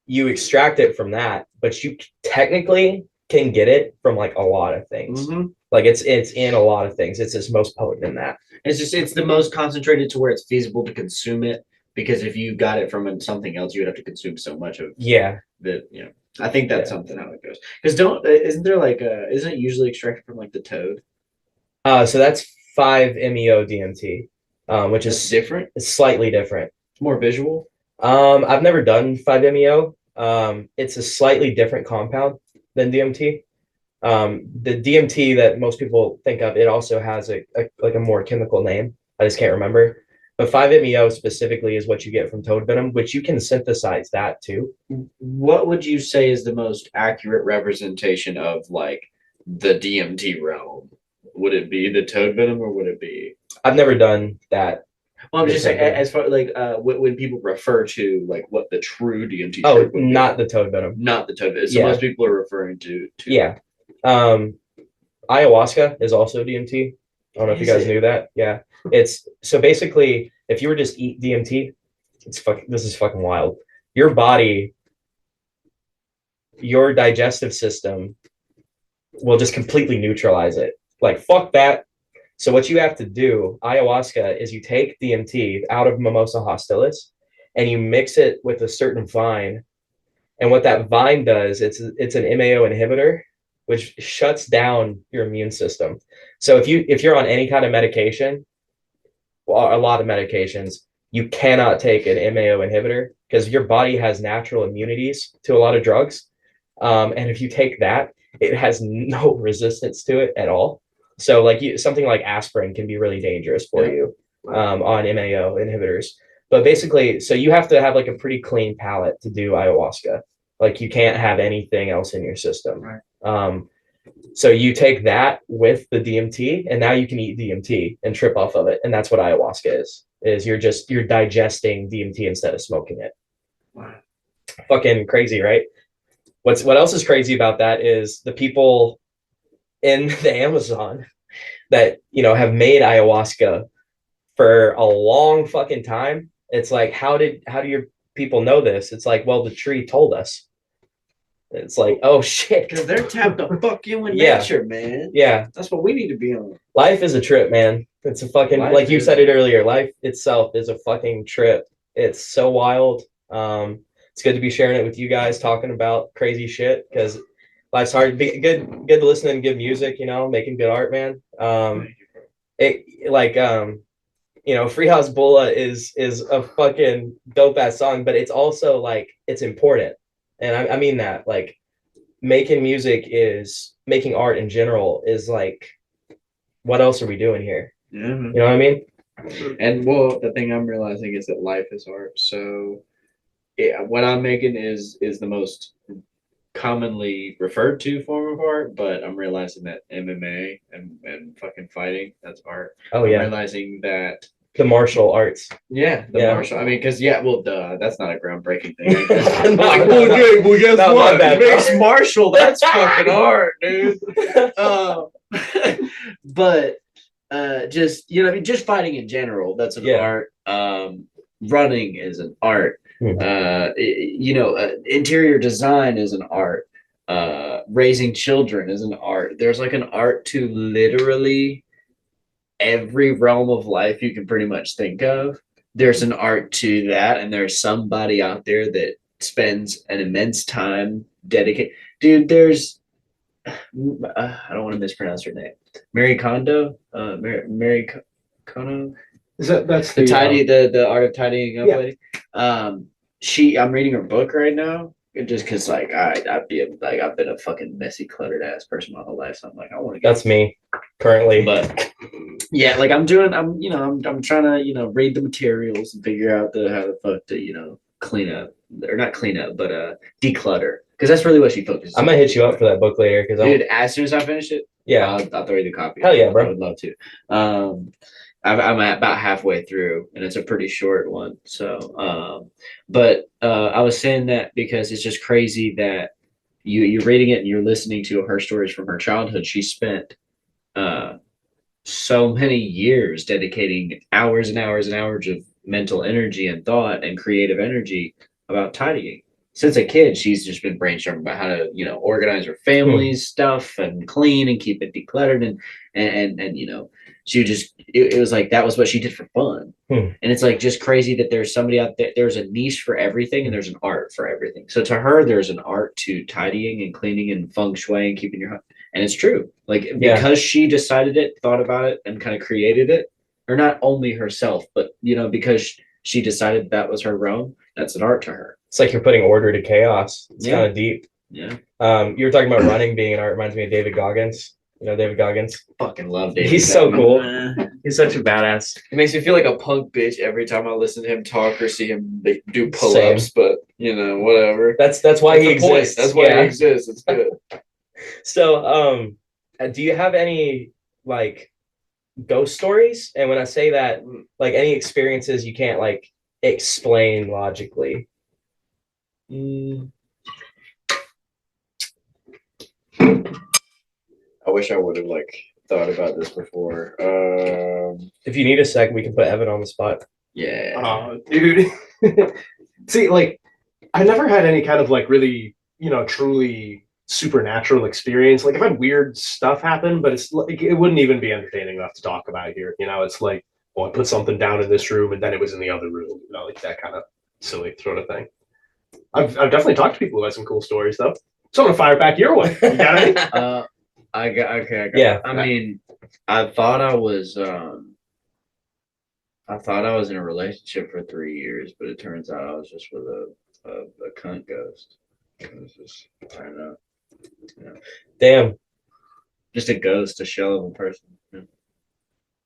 you extract it from that, but you technically can get it from like a lot of things. Like it's in a lot of things. It's just most potent in that. It's the most concentrated to where it's feasible to consume it because if you got it from something else, you would have to consume so much of Yeah. the, I think that's something how it goes. Because isn't there like isn't it usually extracted from like the toad? So that's 5-MeO DMT, which It's is different. it's slightly different. It's more visual. I've never done 5-MeO. It's a slightly different compound than DMT. The DMT that most people think of, it also has like a more chemical name. I just can't remember. But 5-MeO specifically is what you get from toad venom, which you can synthesize that too. What would you say is the most accurate representation of like the DMT realm? Would it be the toad venom or would it be? I've never done that. Well, I'm The just toad saying, venom. as far like when people refer to like what the true DMT Oh, trip would be, not the toad venom. not the toad venom. So Yeah. most people are referring to Yeah. Ayahuasca is also DMT. I don't know if you guys knew that. Yeah. It's so basically if you were just eat DMT, this is fucking wild. Your body, your digestive system will just completely neutralize it. Like fuck that. So what you have to do, ayahuasca, is you take DMT out of Mimosa hostilis and you mix it with a certain vine. And what that vine does, it's an MAO inhibitor, which shuts down your immune system. So if you're on any kind of medication, well, a lot of medications, you cannot take an MAO inhibitor because your body has natural immunities to a lot of drugs. And if you take that, it has no resistance to it at all. So like something like aspirin can be really dangerous for you on MAO inhibitors. But basically, so you have to have like a pretty clean palate to do ayahuasca. Like you can't have anything else in your system. Right. So you take that with the DMT, and now you can eat DMT and trip off of it, and that's what ayahuasca is. Is you're digesting DMT instead of smoking it. Wow. Fucking crazy, right? What else is crazy about that is the people in the Amazon that have made ayahuasca for a long fucking time. It's like how do your people know this? It's like, well, the tree told us. It's like, oh shit, Because they're tapped the fuck in with Yeah. nature, man. yeah. That's what we need to be on. Life is a trip, man. It's a fucking Life like you is- said it earlier. Life itself is a fucking trip. It's so wild. It's good to be sharing it with you guys, talking about crazy shit because life's hard. Good to listen and good music. Making good art, man. It like Freehouse Bulla is a fucking dope ass song, but it's also like it's important, and I mean that like making art in general is like, what else are we doing here? Yeah, man. You know what I mean? And well, the thing I'm realizing is that life is art. So, yeah, what I'm making is the most commonly referred to form of art, but I'm realizing that MMA and fucking fighting, that's art. Oh I'm yeah, realizing that the martial arts. the Yeah. martial. I mean, because well, duh, that's not a groundbreaking thing. I guess. No, I'm like, no, no. okay, well, guess No, my what? bad, Mixed bro. martial, that's fucking art, dude. But just what I mean, just fighting in general, that's an art. Running is an art. Interior design is an art. Raising children is an art. There's like an art to literally every realm of life you can pretty much think of. There's an art to that, and there's somebody out there that spends an immense time dedicated. Dude, there's I don't want to mispronounce her name. Mary Kondo, Mary Kono. That's The tidy, the art of tidying up Yeah. lady. I'm reading her book right now, just because like I've been a fucking messy, cluttered ass person my whole life. So I'm like, I want to. That's me currently. But yeah, like I'm trying to read the materials and figure out how the fuck to clean up, or not clean up, but declutter, because that's really what she focuses I'm on. gonna hit you up for that book later because Dude, as soon as I finish it, yeah, I'll throw you the copy. Hell yeah, bro. I would love to. I'm at about halfway through, and it's a pretty short one. So, but I was saying that because it's just crazy that you're reading it and you're listening to her stories from her childhood. She spent so many years dedicating hours and hours and hours of mental energy and thought and creative energy about tidying. Since a kid, she's just been brainstorming about how to, organize her family's stuff and clean and keep it decluttered and it was like that was what she did for fun. And it's like just crazy that there's somebody out there, there's a niche for everything and there's an art for everything. So to her, there's an art to tidying and cleaning and feng shui and keeping your, and it's true. Like because she decided it, thought about it, and kind of created it, or not only herself, but because she decided that was her realm, that's an art to her. It's like you're putting order to chaos. It's Yeah. kind of deep. Yeah. You were talking about running being an art. Reminds me of David Goggins. You know David Goggins? Fucking love David. He's so cool. He's such a badass. It makes me feel like a punk bitch every time I listen to him talk or see him do pull-ups, but whatever. That's why he exists. That's why he exists. It's good. So, do you have any like ghost stories? And when I say that, like any experiences you can't like explain logically. I wish I would have thought about this before. If you need a sec, we can put Evan on the spot. Yeah. Dude. See, like, I never had any kind of really, truly supernatural experience. Like, I've had weird stuff happen, but it's like it wouldn't even be entertaining enough to talk about here. It's like, well, I put something down in this room and then it was in the other room. Like that kind of silly sort of thing. I've definitely talked to people who had some cool stories though. So I'm gonna fire back your way. You got any? I got. Yeah. I mean, I thought I was in a relationship for 3 years, but it turns out I was just with a cunt ghost. It was just, I don't know. Damn. Just a ghost, a shell of a person. Yeah.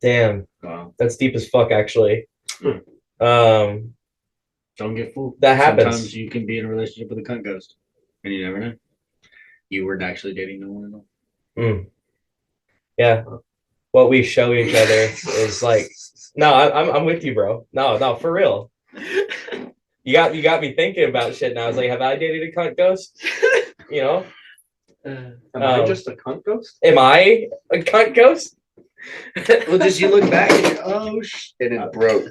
Damn. Wow. That's deep as fuck, actually. Don't get fooled. That happens. Sometimes you can be in a relationship with a cunt ghost, and you never know. You weren't actually dating no one at all. Yeah. What we show each other is like, no, I'm with you, bro. No, for real. You got me thinking about shit now. I was like, have I dated a cunt ghost? Am I just a cunt ghost? Am I a cunt ghost? Well, just you look back and and it broke.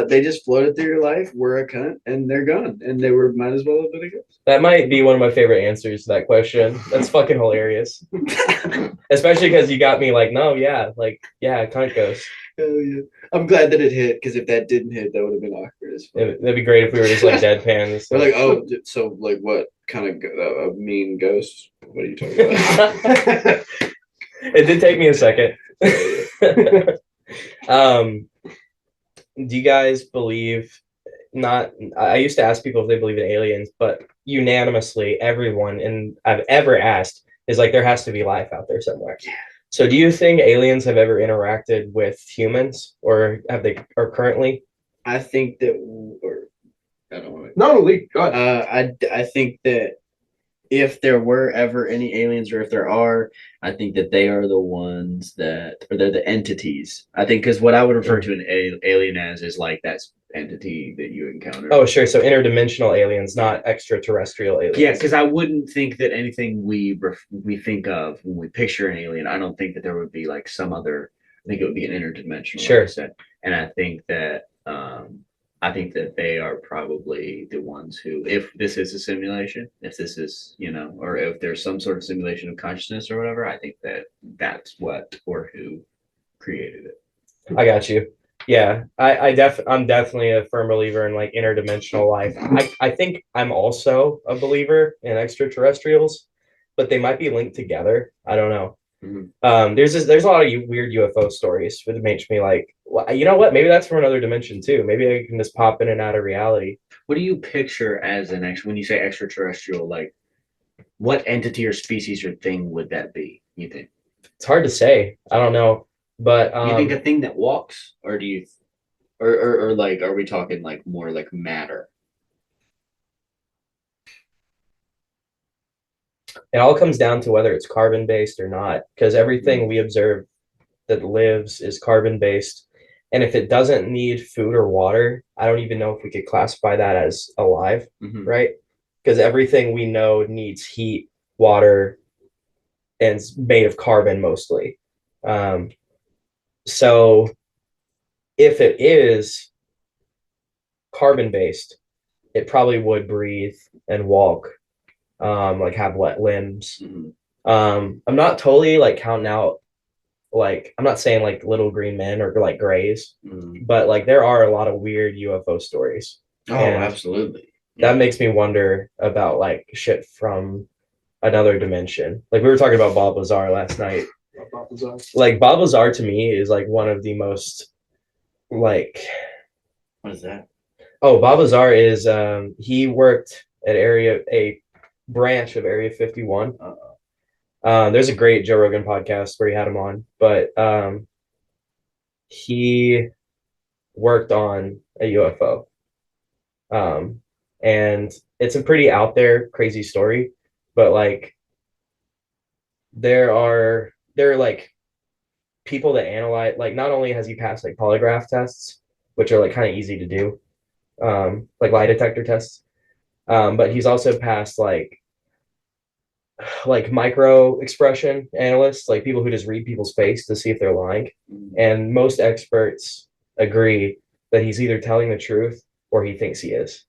They just floated through your life, were a cunt, and they're gone, and they might as well have been a ghost. That might be one of my favorite answers to that question. That's fucking hilarious. Especially because you got me like, no, yeah, cunt ghost. Hell yeah. I'm glad that it hit, because if that didn't hit, that would have been awkward as fuck. That'd be great if we were just like deadpan. They're like, oh, so like what kind of a mean ghost? What are you talking about? It did take me a second. Do you guys believe I used to ask people if they believe in aliens, but unanimously everyone I've ever asked is like there has to be life out there somewhere. Yeah. So do you think aliens have ever interacted with humans, or or currently? I think that I don't want to. No, Lee, go ahead. I think that if there were ever any aliens, or if there are, I think that they are the ones or they're the entities. I think because what I would refer to an alien as is like that entity that you encounter. Oh, sure. So interdimensional aliens, not extraterrestrial aliens. Yeah, because I wouldn't think that anything we think of when we picture an alien, I don't think that there would be like some other. I think it would be an interdimensional. Sure. Like I said. And I think that they are probably the ones who, if this is a simulation, if this is, or if there's some sort of simulation of consciousness or whatever, I think that that's what or who created it. I got you. Yeah, I'm definitely a firm believer in like interdimensional life. I think I'm also a believer in extraterrestrials, but they might be linked together. I don't know. Mm-hmm. There's a lot of weird UFO stories, which makes me like, well, you know what? Maybe that's from another dimension too. Maybe I can just pop in and out of reality. What do you picture as when you say extraterrestrial? Like, what entity or species or thing would that be? You think? It's hard to say. I don't know, but you think a thing that walks, or do you, or like, are we talking like more like matter? It all comes down to whether it's carbon based or not, because everything we observe that lives is carbon based. And if it doesn't need food or water, I don't even know if we could classify that as alive, right? Because everything we know needs heat, water, and it's made of carbon mostly. So if it is carbon based, it probably would breathe and walk. Like have wet limbs. I'm not totally like counting out like I'm not saying like little green men or like grays, Mm. but like there are a lot of weird UFO stories. Oh, And absolutely. that makes me wonder about like shit from another dimension. Like we were talking about Bob Lazar last night. Like Bob Lazar to me is like one of the most like What is that? oh, Bob Lazar is he worked at a branch of Area 51. There's a great Joe Rogan podcast where he had him on, but he worked on a UFO. And it's a pretty out there crazy story, but like there are like people that analyze, like not only has he passed like polygraph tests, which are like kind of easy to do, like lie detector tests, but he's also passed like micro expression analysts, like people who just read people's face to see if they're lying. And most experts agree that he's either telling the truth or he thinks he is.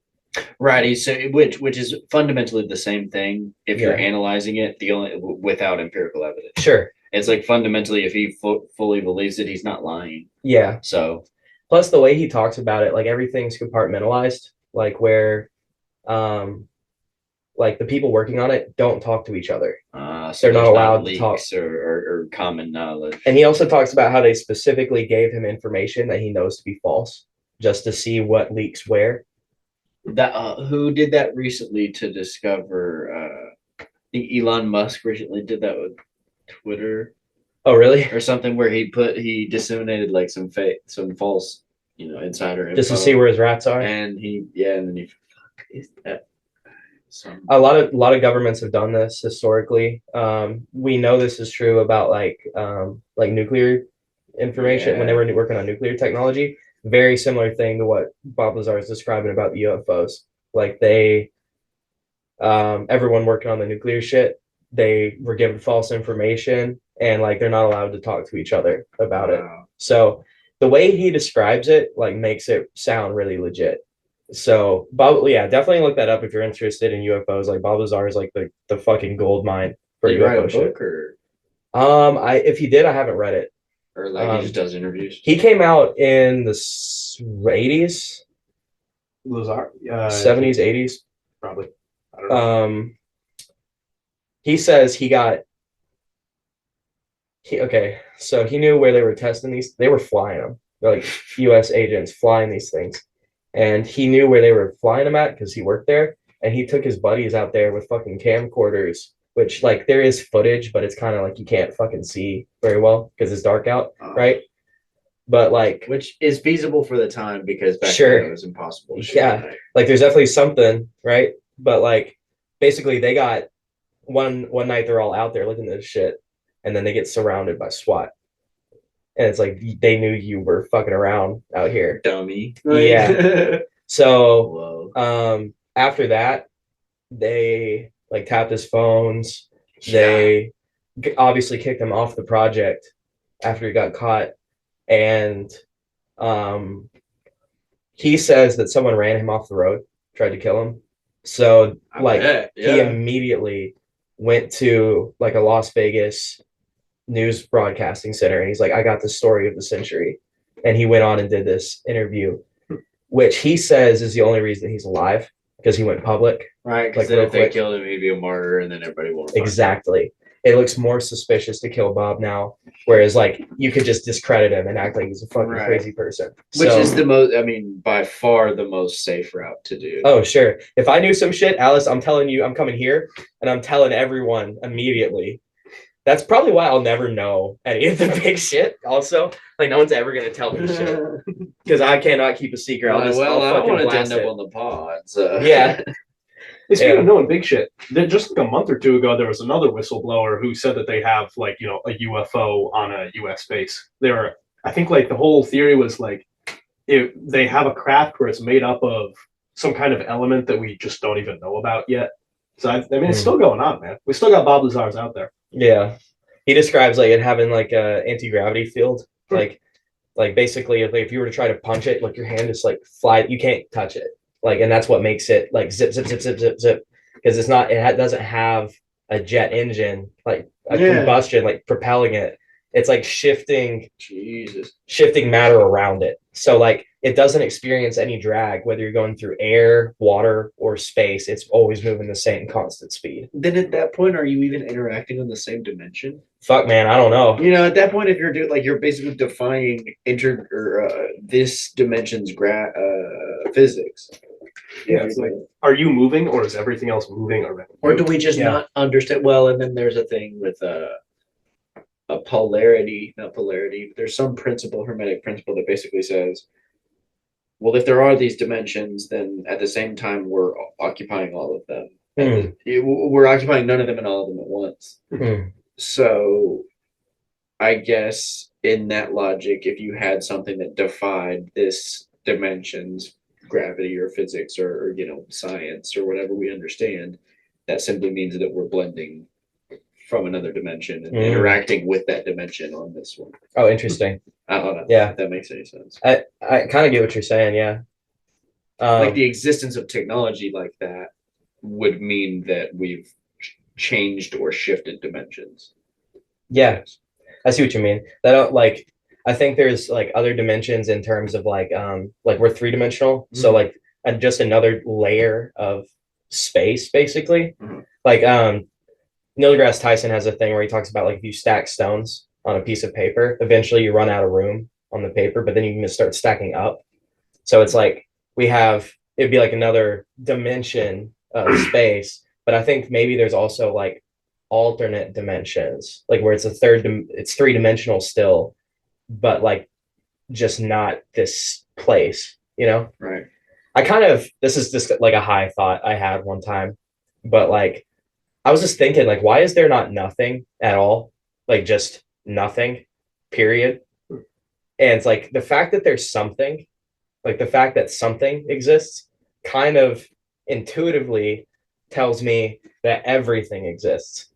Right. So which is fundamentally the same thing if you're Yeah. analyzing it, the only without empirical evidence. Sure. It's like fundamentally, if he fully believes it, he's not lying. Yeah. So plus the way he talks about it, like everything's compartmentalized, like where like the people working on it don't talk to each other. so they're not there's allowed to leaks talk. or common knowledge. And he also talks about how they specifically gave him information that he knows to be false just to see what leaks where. That who did that recently to discover? I think Elon Musk recently did that with Twitter Oh, really? or something, where he disseminated like some false, insider info Just to see where his rats are. and then he fuck is that. A lot of governments have done this historically. We know this is true about like nuclear information when they were working on nuclear technology. Very similar thing to what Bob Lazar is describing about the UFOs. Like everyone working on the nuclear shit, they were given false information and like they're not allowed to talk to each other about it. So the way he describes it like makes it sound really legit. So Bob, yeah, definitely look that up if you're interested in UFOs. Like Bob Lazar is like the fucking gold mine for Did he write UFO a shit. book or if he did, I haven't read it. like he just does interviews? He came out in the 80s, Lazar, 70s, 80s. probably. I don't know. He says so he knew where they were testing these. They were flying them. They're like U.S. agents flying these things. And he knew where they were flying them at because he worked there. And he took his buddies out there with fucking camcorders, which like there is footage, but it's kind of like you can't fucking see very well because it's dark out, right? But like, which is feasible for the time because back Sure. then it was impossible. Yeah. Like there's definitely something, right? But like basically they got one night they're all out there looking at this shit, and then they get surrounded by SWAT. And it's like they knew you were fucking around out here. Dummy. Yeah. So Whoa. after that, they like tapped his phones. They obviously kicked him off the project after he got caught. And he says that someone ran him off the road, tried to kill him. So he immediately went to like a Las Vegas news broadcasting center and he's like, I got the story of the century. And he went on and did this interview, which he says is the only reason he's alive because he went public. Right, because then if they killed him, he'd be a martyr, and then everybody will. Exactly. It looks more suspicious to kill Bob now, whereas like you could just discredit him and act like he's a fucking crazy person. Which is the most, by far the most safe route to do. Oh, sure. If I knew some shit, Alice, I'm telling you, I'm coming here and I'm telling everyone immediately. That's probably why I'll never know any of the big shit. Also, like no one's ever gonna tell me shit because I cannot keep a secret. I don't want to end up on the pod. So. Yeah. Speaking of knowing big shit, just like a month or two ago, there was another whistleblower who said that they have like a UFO on a U.S. base. I think like the whole theory was like they have a craft where it's made up of some kind of element that we just don't even know about yet. So I mean, it's still going on, man. We still got Bob Lazar's out there. Yeah, he describes like it having like a anti-gravity field, like basically if you were to try to punch it, like your hand just like fly, you can't touch it. Like, and that's what makes it like zip, zip, zip, zip, zip, zip, because doesn't have a jet engine, like a combustion, like propelling it. It's like shifting Jesus. matter around it. So like it doesn't experience any drag, whether you're going through air, water, or space. It's always moving the same constant speed. Then at that point, are you even interacting on the same dimension? Fuck, man, I don't know. You know, at that point, if you're doing like you're basically defying this dimension's physics. Yeah, it's like, are you moving, or is everything else moving already? Or do we just not understand? Well, and then there's a thing with a polarity, not polarity. But there's some principle, hermetic principle, that basically says, well, if there are these dimensions, then at the same time we're occupying all of them. We're occupying none of them and all of them at once. So, I guess in that logic, if you had something that defied this dimension's gravity or physics or science or whatever we understand, that simply means that we're blending from another dimension and interacting with that dimension on this one. Oh, interesting. I don't know. Yeah, if that makes any sense. I kind of get what you're saying. Yeah. Like the existence of technology like that would mean that we've changed or shifted dimensions. Yeah, I see what you mean. That like I think there's like other dimensions in terms of like we're three-dimensional, so like just another layer of space basically. Like Neil deGrasse Tyson has a thing where he talks about like if you stack stones on a piece of paper, eventually you run out of room on the paper, but then you can just start stacking up. So it's like it'd be like another dimension of space, but I think maybe there's also like alternate dimensions, like where it's it's three-dimensional still, but like just not this place, Right. This is just like a high thought I had one time, but like I was just thinking, like, why is there not nothing at all? Like just nothing, period. And it's like the fact that there's something, like the fact that something exists kind of intuitively tells me that everything exists.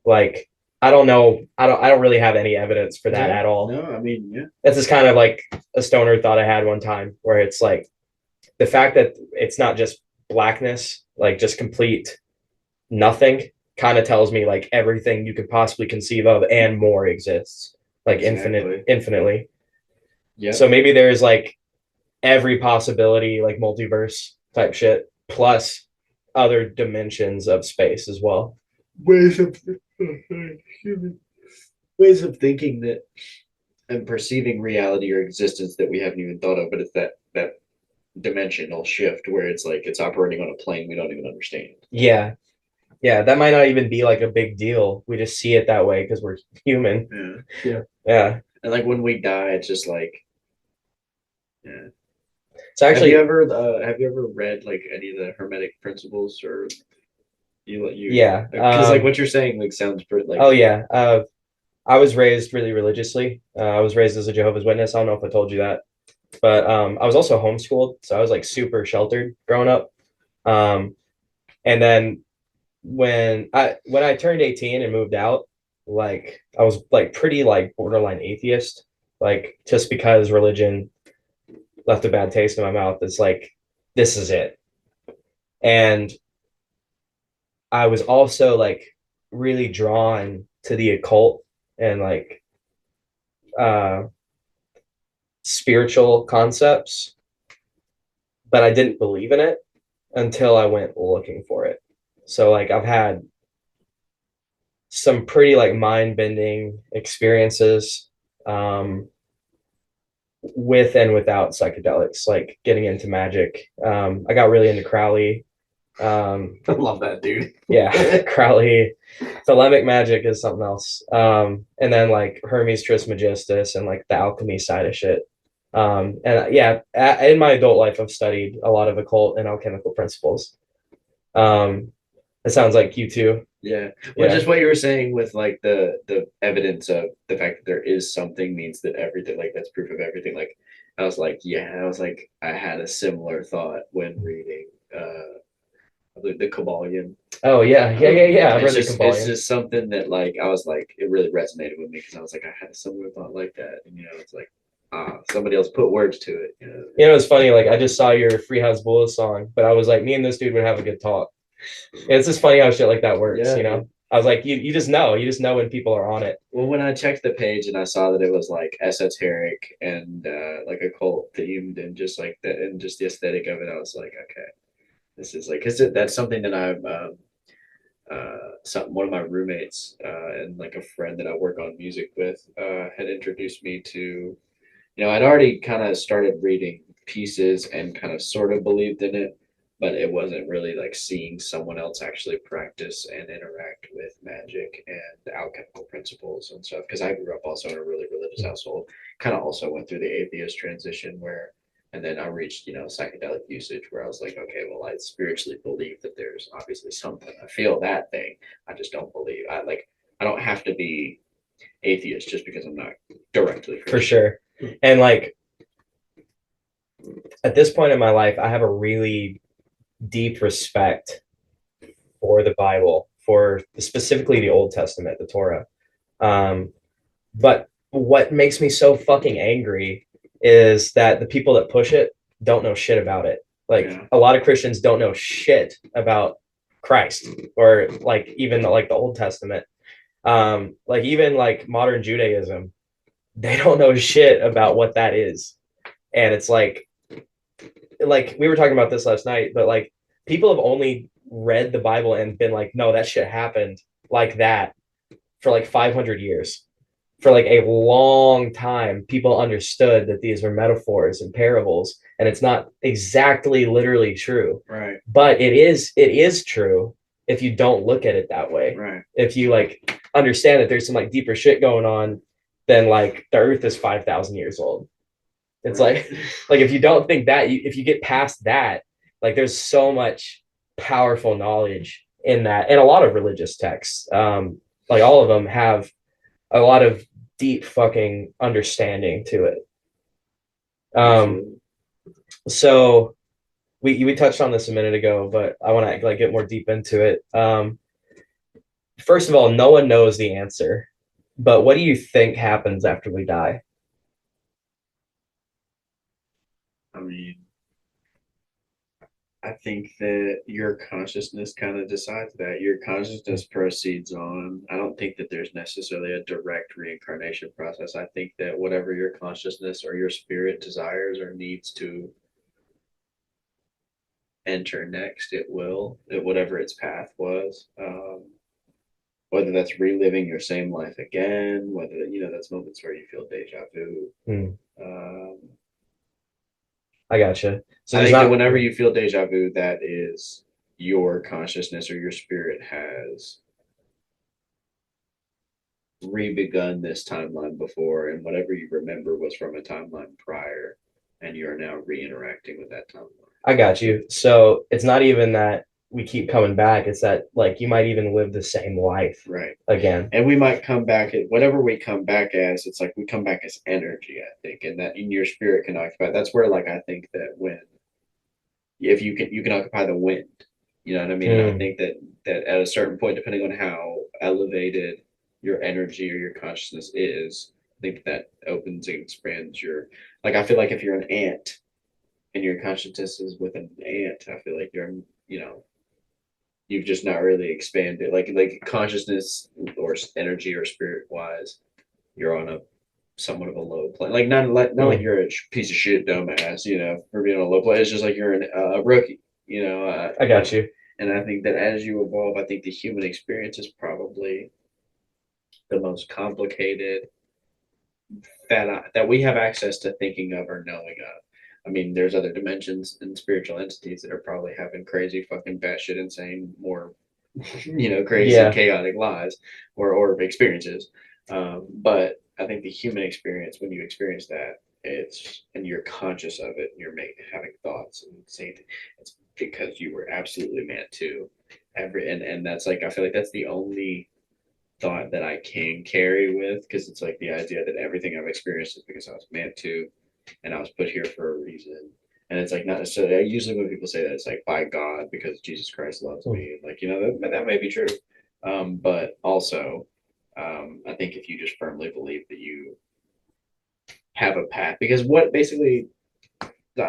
Like, I don't know. I don't really have any evidence for that at all. No, I mean, yeah. That's just kind of like a stoner thought I had one time where it's like the fact that it's not just blackness, like just complete nothing, kind of tells me like everything you could possibly conceive of and more exists, like infinitely. Yeah. So maybe there's like every possibility, like multiverse type shit, plus other dimensions of space as well. Ways of thinking that and perceiving reality or existence that we haven't even thought of, but it's that dimensional shift where it's like it's operating on a plane we don't even understand. Yeah, that might not even be like a big deal. We just see it that way because we're human. Yeah. And like when we die, it's just like, yeah. So actually, have you ever read like any of the Hermetic principles or you? Yeah, because like what you're saying like sounds pretty like. Oh yeah, I was raised really religiously. I was raised as a Jehovah's Witness. I don't know if I told you that, but I was also homeschooled, so I was like super sheltered growing up. And then when I turned 18 and moved out, like I was like pretty like borderline atheist, like just because religion left a bad taste in my mouth. It's like this is it. And I was also like really drawn to the occult and like spiritual concepts, but I didn't believe in it until I went looking for it. So like I've had some pretty like mind-bending experiences with and without psychedelics, like getting into magic. I got really into Crowley. I love that dude. Yeah, Crowley. Thelemic magic is something else. And then like Hermes Trismegistus and like the alchemy side of shit. And yeah, in my adult life, I've studied a lot of occult and alchemical principles. It sounds like you too. Yeah. Well, just what you were saying with like the evidence of the fact that there is something means that everything, like that's proof of everything. Like I was like, I had a similar thought when reading the Kabbalion. Oh yeah. I've read the Kabbalion. It's just something that like I was like it really resonated with me because I was like I had a similar thought like that, and it's like somebody else put words to it. It's funny. Like I just saw your Free House Bullet song, but I was like, me and this dude would have a good talk. It's just funny how shit like that works, I was like, you just know. You just know when people are on it. Well, when I checked the page and I saw that it was like esoteric and like occult themed and just like that and just the aesthetic of it, I was like, okay, this is like because that's something that I've some one of my roommates and like a friend that I work on music with had introduced me to. I'd already kind of started reading pieces and kind of sort of believed in it, but it wasn't really like seeing someone else actually practice and interact with magic and alchemical principles and stuff. Because I grew up also in a really religious household, kind of also went through the atheist transition where, and then I reached, psychedelic usage where I was like, okay, well, I spiritually believe that there's obviously something. I feel that thing. I just don't believe. I don't have to be atheist just because I'm not directly For Christian. sure. And like at this point in my life, I have a really deep respect for the Bible, for specifically the Old Testament, the Torah. But what makes me so fucking angry is that the people that push it don't know shit about it. Like a lot of Christians don't know shit about Christ or like even like the Old Testament. Like even like modern Judaism, they don't know shit about what that is. And it's like we were talking about this last night, but like people have only read the Bible and been like, no, that shit happened like that for like 500 years. For like a long time, people understood that these were metaphors and parables, and it's not exactly literally true. Right. But it is true if you don't look at it that way. Right. If you like understand that there's some like deeper shit going on than like the earth is 5,000 years old. It's Right. like if you don't think that, if you get past that, like there's so much powerful knowledge in that, and a lot of religious texts. Like all of them have a lot of deep fucking understanding to it. So we touched on this a minute ago, but I want to like get more deep into it. First of all, no one knows the answer, but what do you think happens after we die? I mean, I think that your consciousness kind of decides that. Your consciousness proceeds on. I don't think that there's necessarily a direct reincarnation process. I think that whatever your consciousness or your spirit desires or needs to enter next, it will, whatever its path was. Whether that's reliving your same life again, whether, that's moments where you feel deja vu. Um, I gotcha. So I there's think that not whenever you feel deja vu, that is your consciousness or your spirit has re-begun this timeline before, and whatever you remember was from a timeline prior, and you are now re-interacting with that timeline. I got you. So it's not even that we keep coming back. It's that like you might even live the same life Right. again. And we might come back at whatever we come back as, it's like we come back as energy, I think, and that in your spirit can occupy. That's where like I think that when if you can occupy the wind. You know what I mean? And I think that at a certain point, depending on how elevated your energy or your consciousness is, I think that opens and expands your like I feel like if you're an ant and your consciousness is with an ant, I feel like you've just not really expanded like consciousness or energy or spirit wise, you're on a somewhat of a low plane. Like not like you're a piece of shit dumbass, for being on a low plane. It's just like you're a rookie, I got you. And I think that as you evolve, I think the human experience is probably the most complicated that we have access to thinking of or knowing of. I mean, there's other dimensions and spiritual entities that are probably having crazy fucking batshit insane, more, crazy chaotic lives or experiences. But I think the human experience, when you experience that, and you're conscious of it, and you're having thoughts and saying it's because you were absolutely meant to. And that's like I feel like that's the only thought that I can carry with because it's like the idea that everything I've experienced is because I was meant to, and I was put here for a reason. And it's like not necessarily. Usually when people say that, it's like by God because Jesus Christ loves me. Like that may be true, but also I think if you just firmly believe that you have a path, because what basically,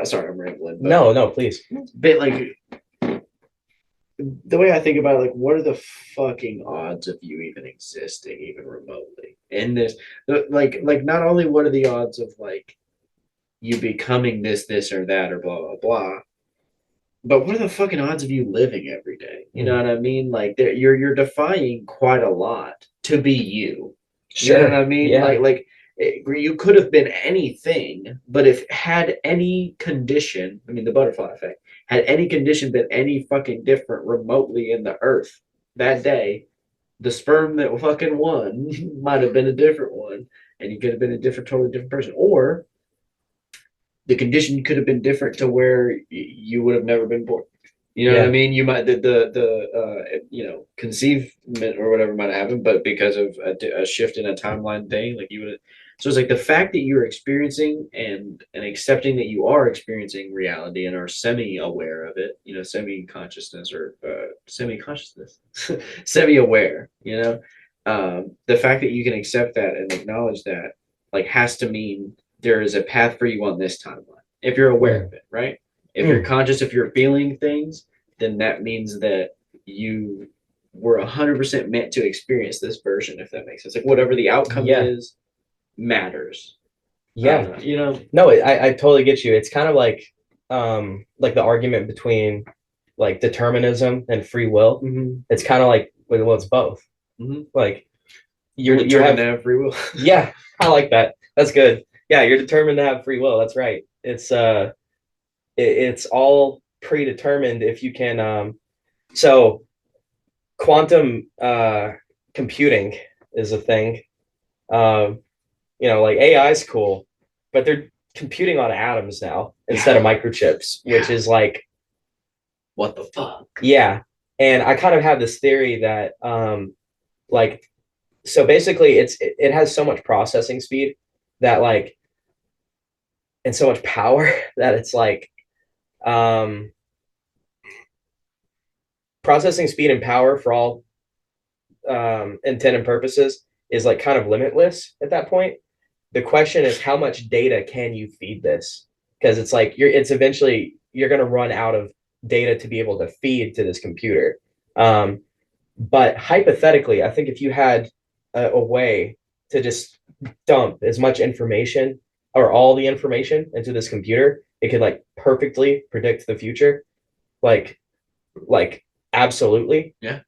sorry, I'm rambling. But No, please. bit like the way I think about it, like, what are the fucking odds of you even existing, even remotely in this? Like, not only what are the odds of like you becoming this or that or blah blah blah, but what are the fucking odds of you living every day? You know what I mean? Like, you're defying quite a lot to be you. You know what Sure. I mean? Yeah. You could have been anything, but if had any condition, I mean, the butterfly effect, had any condition been any fucking different remotely in the earth that day, the sperm that fucking won might have been a different one, and you could have been a totally different person. Or the condition could have been different to where you would have never been born. You know what I mean? You might conceivement or whatever might happen, but because of a shift in a timeline thing, like you would. So it's like the fact that you're experiencing and accepting that you are experiencing reality and are semi-aware of it, semi-consciousness or semi-consciousness, semi-aware. The fact that you can accept that and acknowledge that, like, has to mean there is a path for you on this timeline if you're aware of it, right? If you're conscious, if you're feeling things, then that means that you were 100% meant to experience this version, if that makes sense. Like, whatever the outcome is matters. Yeah. No, I totally get you. It's kind of like the argument between like determinism and free will. It's kind of like, well, it's both. Like you have free will. Yeah, I like that. That's good. Yeah, you're determined to have free will. That's right. It's all predetermined if you can. So quantum computing is a thing. Like AI is cool, but they're computing on atoms now instead of microchips, which is like, what the fuck? Yeah. And I kind of have this theory that like, so basically it has so much processing speed that like, and so much power that it's like processing speed and power for all intent and purposes is like kind of limitless at that point. The question is, how much data can you feed this? Because it's like it's eventually you're going to run out of data to be able to feed to this computer. But hypothetically, I think if you had a way to just dump as much information or all the information into this computer, it could like perfectly predict the future. Like absolutely. Yeah.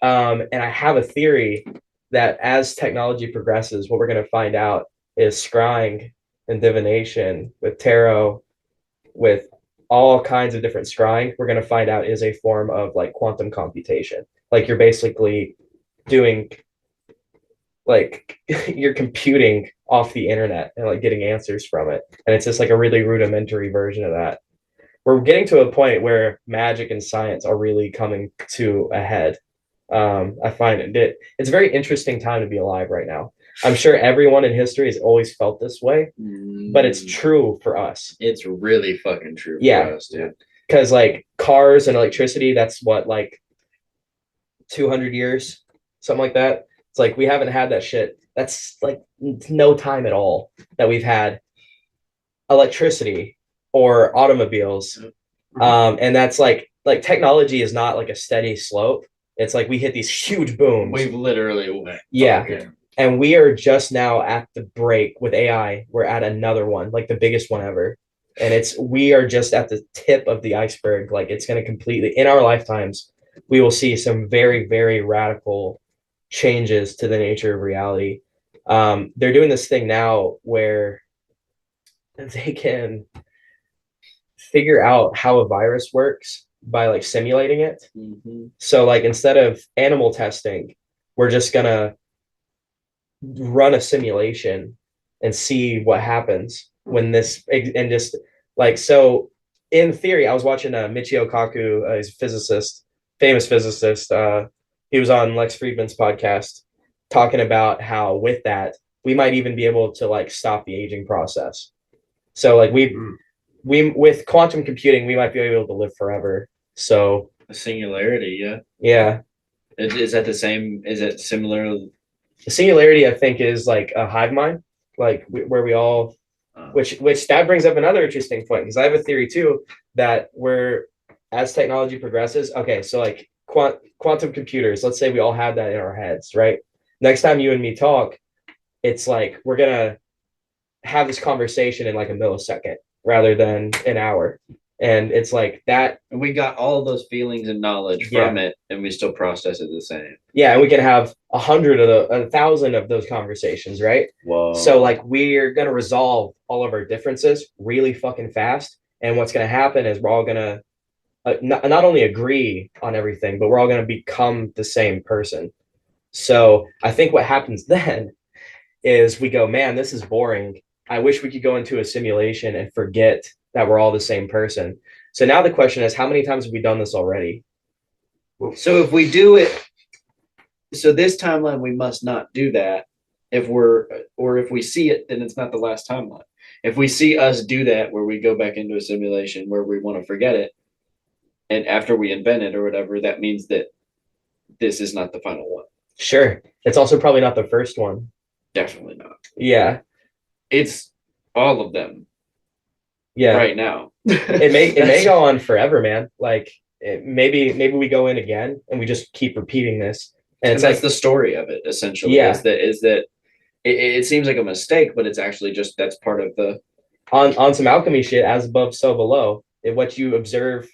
And I have a theory that as technology progresses, what we're going to find out is scrying and divination with tarot, with all kinds of different scrying, we're going to find out is a form of like quantum computation. Like you're basically doing like you're computing off the internet and like getting answers from it. And it's just like a really rudimentary version of that. We're getting to a point where magic and science are really coming to a head. I find it's a very interesting time to be alive right now. I'm sure everyone in history has always felt this way, but it's true for us. It's really fucking true for us, dude. Because like cars and electricity, that's what, like 200 years, something like that. It's like we haven't had that shit. That's like no time at all that we've had electricity or automobiles. And that's like technology is not like a steady slope. It's like we hit these huge booms. We've literally went. Yeah. And we are just now at the break with AI. We're at another one, like the biggest one ever. And we are just at the tip of the iceberg. Like it's going to completely, in our lifetimes, we will see some very, very radical changes to the nature of reality. They're doing this thing now where they can figure out how a virus works by like simulating it. So like instead of animal testing, we're just gonna run a simulation and see what happens when this, and just like, so in theory, I was watching Michio Kaku, he's a physicist, famous physicist. He was on Lex Friedman's podcast talking about how with that we might even be able to like stop the aging process. So like we with quantum computing, we might be able to live forever. So a singularity, yeah. Is that the same? Is it similar? The singularity, I think, is like a hive mind, like where we all, which that brings up another interesting point, because I have a theory too that we're as technology progresses, okay, so like quantum computers, let's say we all have that in our heads, right? Next time you and me talk, it's like we're gonna have this conversation in like a millisecond rather than an hour. And it's like that. And we got all of those feelings and knowledge from it, and we still process it the same. Yeah, and we can have 100 of 1,000 of those conversations, right? Whoa. So like we're gonna resolve all of our differences really fucking fast. And what's gonna happen is we're all gonna not only agree on everything, but we're all gonna become the same person. So I think what happens then is we go, man, this is boring. I wish we could go into a simulation and forget that we're all the same person. So now the question is, how many times have we done this already? So if we do it, so this timeline, we must not do that. If we see it, then it's not the last timeline. If we see us do that, where we go back into a simulation where we want to forget it, and after we invent it or whatever, that means that this is not the final one. Sure. It's also probably not the first one. Definitely not. Yeah. It's all of them. Yeah. Right now. it may go on forever, man. Like maybe we go in again and we just keep repeating this. And it's that's like the story of it, essentially. Yeah. Is that it seems like a mistake, but it's actually just that's part of the on some alchemy shit, as above, so below. What you observe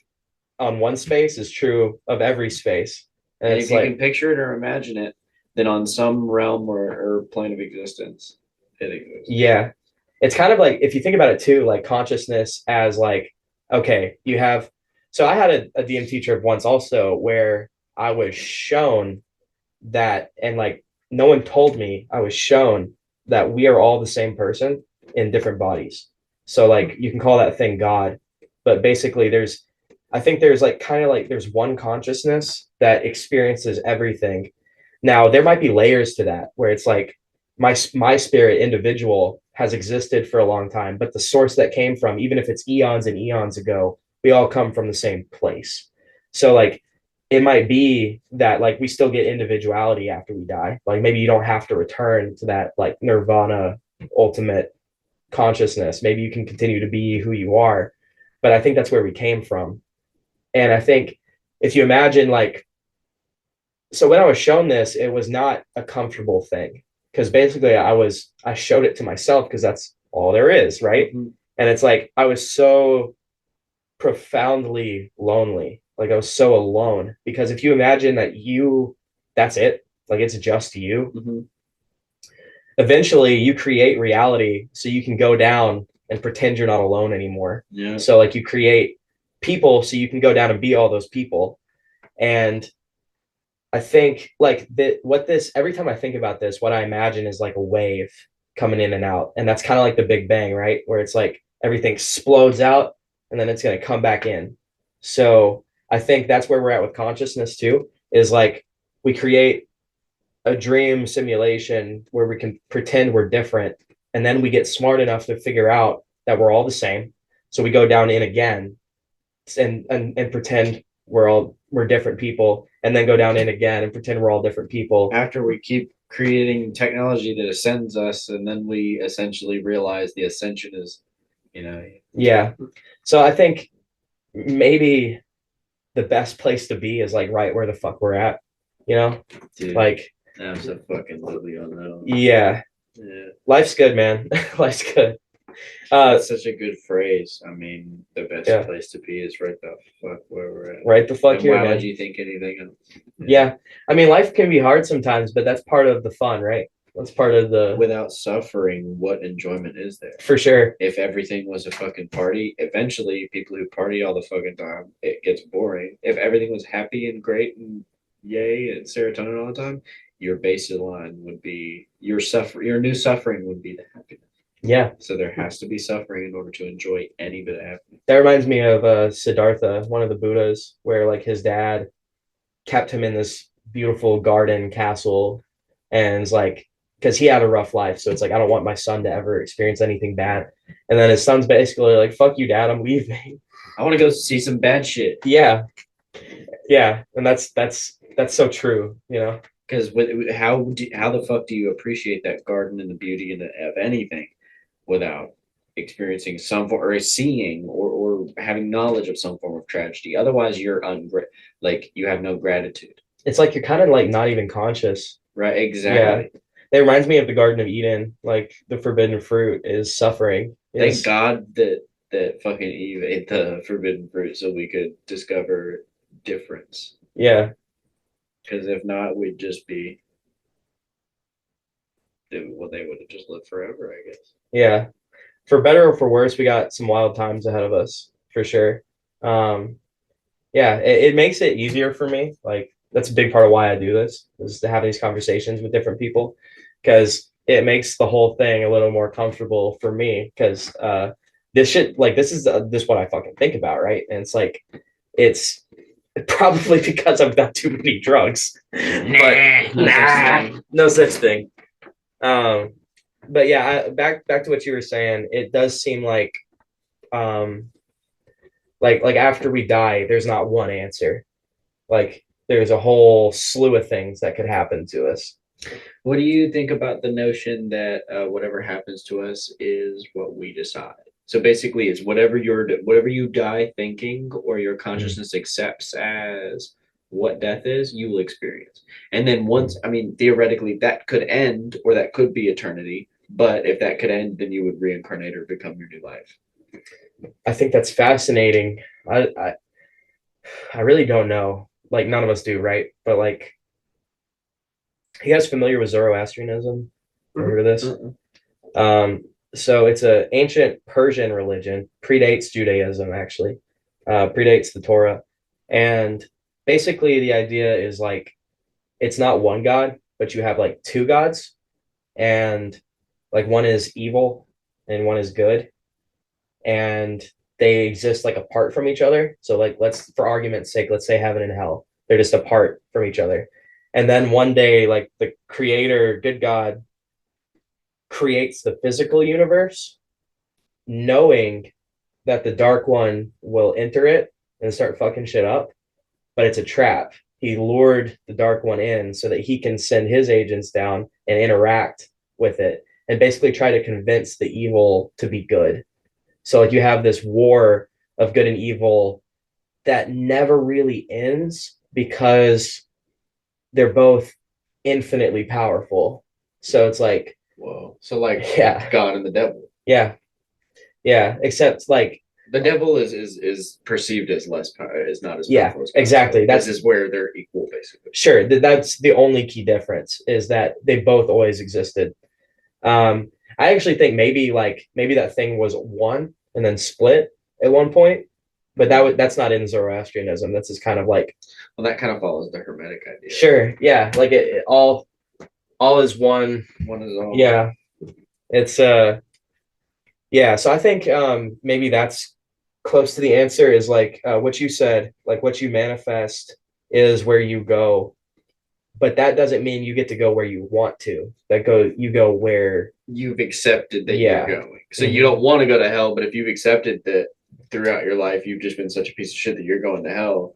on one space is true of every space. And if you can picture it or imagine it, then on some realm or plane of existence, it exists. Yeah. It's kind of like, if you think about it too, like consciousness as like, okay, you have, so I had a DM teacher once also where I was shown that, and like no one told me, I was shown that we are all the same person in different bodies. So like you can call that thing God, but basically I think there's like kind of like there's one consciousness that experiences everything. Now there might be layers to that where it's like my spirit individual has existed for a long time, but the source that came from, even if it's eons and eons ago, we all come from the same place. So like it might be that like we still get individuality after we die. Like maybe you don't have to return to that like nirvana ultimate consciousness. Maybe you can continue to be who you are. But I think that's where we came from. And I think if you imagine like, so when I was shown this, it was not a comfortable thing because basically I showed it to myself because that's all there is, right? Mm-hmm. And it's like I was so profoundly lonely. Like I was so alone because if you imagine that that's it, like it's just you. Mm-hmm. Eventually you create reality so you can go down and pretend you're not alone anymore. Yeah. So like you create people so you can go down and be all those people. And I think like every time I think about this, what I imagine is like a wave coming in and out. And that's kind of like the Big Bang, right? Where it's like everything explodes out and then it's going to come back in. So I think that's where we're at with consciousness too, is like we create a dream simulation where we can pretend we're different. And then we get smart enough to figure out that we're all the same. So we go down in again and pretend we're different people, and then go down in again and pretend we're all different people. After we keep creating technology that ascends us, and then we essentially realize the ascension is, Yeah. So I think maybe the best place to be is like right where the fuck we're at, Dude, like absolutely on that one. Yeah. Life's good, man. Life's good. That's such a good phrase. I mean, the best place to be is right the fuck where we're at. Right the fuck and here, why man. would you think anything else? Yeah. I mean, life can be hard sometimes, but that's part of the fun, right? That's part of the. Without suffering, what enjoyment is there? For sure. If everything was a fucking party, eventually people who party all the fucking time, it gets boring. If everything was happy and great and yay and serotonin all the time, your baseline would be your new suffering would be the happiness. Yeah. So there has to be suffering in order to enjoy any bit of happiness. That reminds me of Siddhartha, one of the Buddhas, where like his dad kept him in this beautiful garden castle, and it's like because he had a rough life, so it's like I don't want my son to ever experience anything bad. And then his son's basically like, "Fuck you, Dad, I'm leaving. I want to go see some bad shit." Yeah, and that's so true, Because how the fuck do you appreciate that garden and the beauty of anything without experiencing some form or seeing or having knowledge of some form of tragedy. Otherwise, you're like you have no gratitude. It's like you're kind of like not even conscious. Right? Exactly. Yeah. It reminds me of the Garden of Eden. Like the forbidden fruit is suffering. Thank God that fucking Eve ate the forbidden fruit so we could discover difference. Yeah. Because if not, we'd just be. Well, they would have just lived forever, I guess. Yeah. For better or for worse, we got some wild times ahead of us for sure. Yeah, it makes it easier for me. Like that's a big part of why I do this is to have these conversations with different people because it makes the whole thing a little more comfortable for me because this shit like this is what I fucking think about, right? And it's like it's probably because I've got too many drugs. No such thing. But yeah, back to what you were saying. It does seem like like after we die, there's not one answer. Like there's a whole slew of things that could happen to us. What do you think about the notion that whatever happens to us is what we decide? So basically, it's whatever you die thinking or your consciousness accepts as what death is, you will experience. And then once, I mean, theoretically, that could end or that could be eternity. But if that could end, then you would reincarnate or become your new life. I think that's fascinating. I really don't know. Like none of us do, right? But like, you guys familiar with Zoroastrianism? Heard of this? So it's an ancient Persian religion, predates Judaism actually, predates the Torah, and basically the idea is like it's not one God, but you have like two gods, and like one is evil and one is good, and they exist like apart from each other. So like let's for argument's sake, let's say heaven and hell. They're just apart from each other. And then one day, like the creator, good God, creates the physical universe, knowing that the dark one will enter it and start fucking shit up. But it's a trap. He lured the dark one in so that he can send his agents down and interact with it and basically try to convince the evil to be good. So like you have this war of good and evil that never really ends because they're both infinitely powerful. So it's like, whoa. So like yeah, God and the devil. Yeah. Yeah. Except like the devil is perceived as less power, is not as powerful as God. Exactly. This is where they're equal, basically. Sure. That's the only key difference is that they both always existed. I actually think maybe that thing was one and then split at one point, but that's not in Zoroastrianism. That's just kind of like, well, that kind of follows the Hermetic idea. Sure, yeah, like it all is one. One is all. Yeah, it's yeah. So I think maybe that's close to the answer. Is like what you said, like what you manifest is where you go. But that doesn't mean you get to go where you want to. You go where you've accepted that you're going. So you don't want to go to hell, but if you've accepted that throughout your life you've just been such a piece of shit that you're going to hell,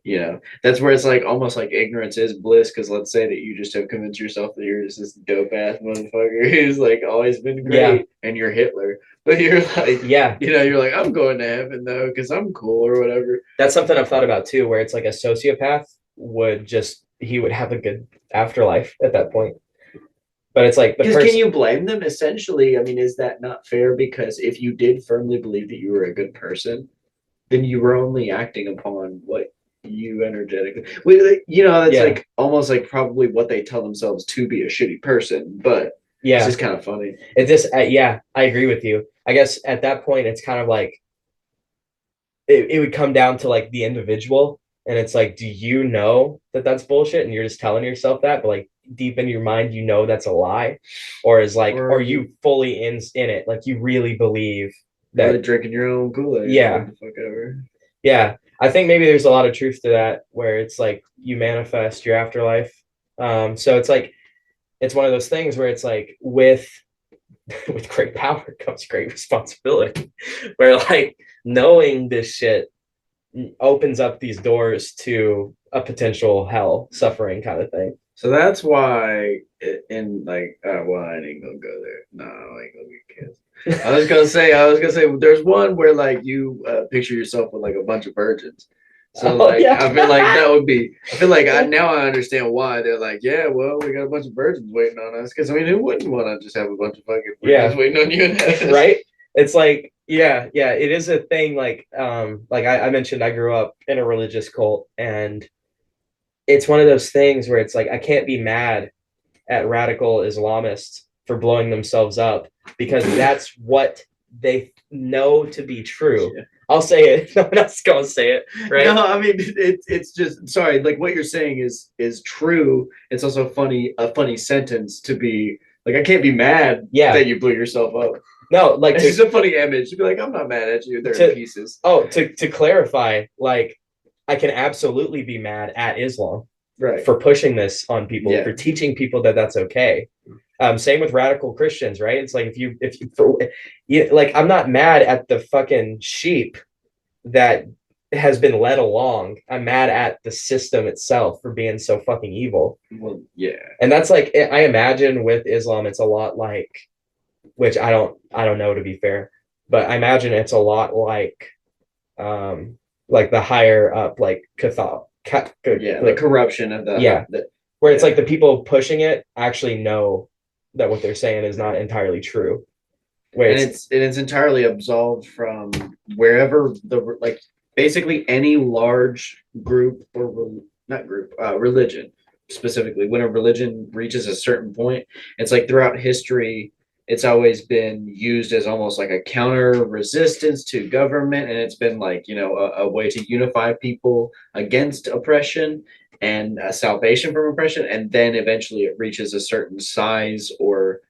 you know, that's where it's like almost like ignorance is bliss. Because let's say that you just have convinced yourself that you're just this dope ass motherfucker who's like always been great, and you're Hitler, but you're like, you know, you're like, I'm going to heaven though because I'm cool or whatever. That's something I've thought about too, where it's like a sociopath he would have a good afterlife at that point. But it's like can you blame them? Essentially, I mean, is that not fair? Because if you did firmly believe that you were a good person, then you were only acting upon what you energetically, you know, that's like almost like probably what they tell themselves to be a shitty person. But it's just kind of funny. It just I agree with you. I guess at that point it's kind of like it would come down to like the individual. And it's like, do you know that that's bullshit? And you're just telling yourself that, but like deep in your mind, you know that's a lie, or is like, or you fully in it, like you really believe that really drinking your own Kool-Aid. Yeah, yeah. I think maybe there's a lot of truth to that, where it's like you manifest your afterlife. So it's like it's one of those things where it's like with great power comes great responsibility, where like knowing this shit opens up these doors to a potential hell suffering kind of thing. So that's why in like well, I ain't gonna go there. No, I ain't gonna get kissed. I was gonna say there's one where like you picture yourself with like a bunch of virgins. So Oh, like yeah. I feel like that would be I feel like I understand why they're like, yeah, well, we got a bunch of virgins waiting on us. Because I mean, who wouldn't want to just have a bunch of fucking virgins Yeah. waiting on you and us? Right? It's like, yeah, it is a thing. Like I mentioned, I grew up in a religious cult, and it's one of those things where it's like I can't be mad at radical Islamists for blowing themselves up because that's what they know to be true. Yeah. I'll say it. No one else is gonna say it, right? No, I mean it's just sorry. Like what you're saying is true. It's also a funny sentence to be like. I can't be mad Yeah. that you blew yourself up. No, like It's just a funny image to be like, I'm not mad at you. They're in pieces. to clarify, like I can absolutely be mad at Islam Right. for pushing this on people, Yeah. for teaching people that that's okay. Same with radical Christians, right? It's like like I'm not mad at the fucking sheep that has been led along. I'm mad at the system itself for being so fucking evil. Well, yeah. And that's like I imagine with Islam, it's a lot like, which I don't know to be fair, but I imagine it's a lot like the higher up like Yeah, the corruption of where it's like the people pushing it actually know that what they're saying is not entirely true. And it's entirely absolved from wherever the like basically any large group or not group religion specifically when a religion reaches a certain point, it's like throughout history it's always been used as almost like a counter resistance to government, and it's been like a way to unify people against oppression and salvation from oppression, and then eventually it reaches a certain size or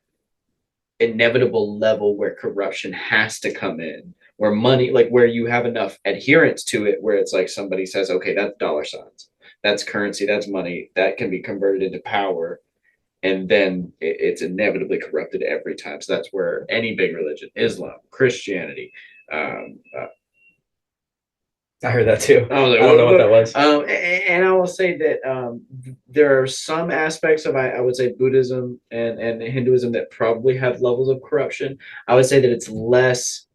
inevitable level where corruption has to come in, where money, like where you have enough adherence to it, where it's like somebody says, okay, that's dollar signs, that's currency, that's money, that can be converted into power, and then it's inevitably corrupted every time. So that's where any big religion, Islam, Christianity, I heard that too. I was like, I don't know what that was. And I will say that there are some aspects of I would say Buddhism and Hinduism that probably have levels of corruption. I would say that it's less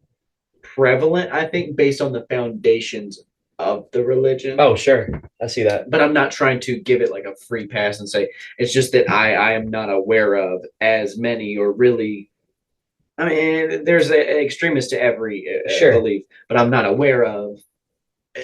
prevalent, I think, based on the foundations of the religion. Oh, sure. I see that. But I'm not trying to give it like a free pass and say it's just that I am not aware of as many or really. I mean, there's an extremist to every belief, but I'm not aware of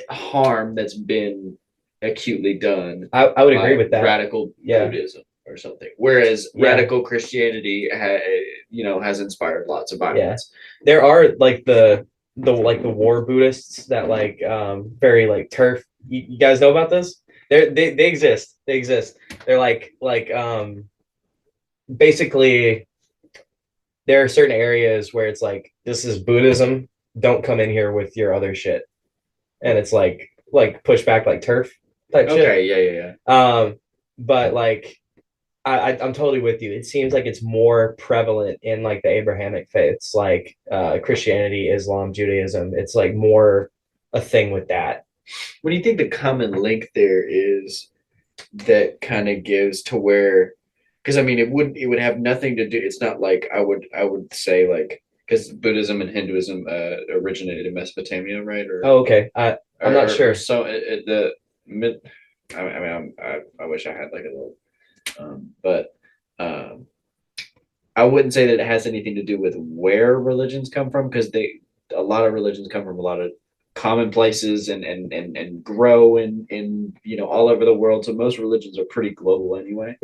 harm that's been acutely done. I would agree with that. Radical Buddhism or something, whereas radical Christianity has inspired lots of violence. There are like the war Buddhists that like very like turf. You guys know about this? They exist. They're like basically there are certain areas where it's like, this is Buddhism, don't come in here with your other shit. And it's like pushback, like turf type shit. Okay, yeah. But like I'm totally with you. It seems like it's more prevalent in like the Abrahamic faiths, like Christianity, Islam, Judaism. It's like more a thing with that. What do you think the common link there is that kind of gives to where? Because I mean, it would have nothing to do. It's not like I would say like, because Buddhism and Hinduism originated in Mesopotamia, right? Oh, okay. I'm not sure. So the mid. I mean, I wish I had like a little. But I wouldn't say that it has anything to do with where religions come from, because a lot of religions come from a lot of common places and grow in all over the world. So most religions are pretty global anyway.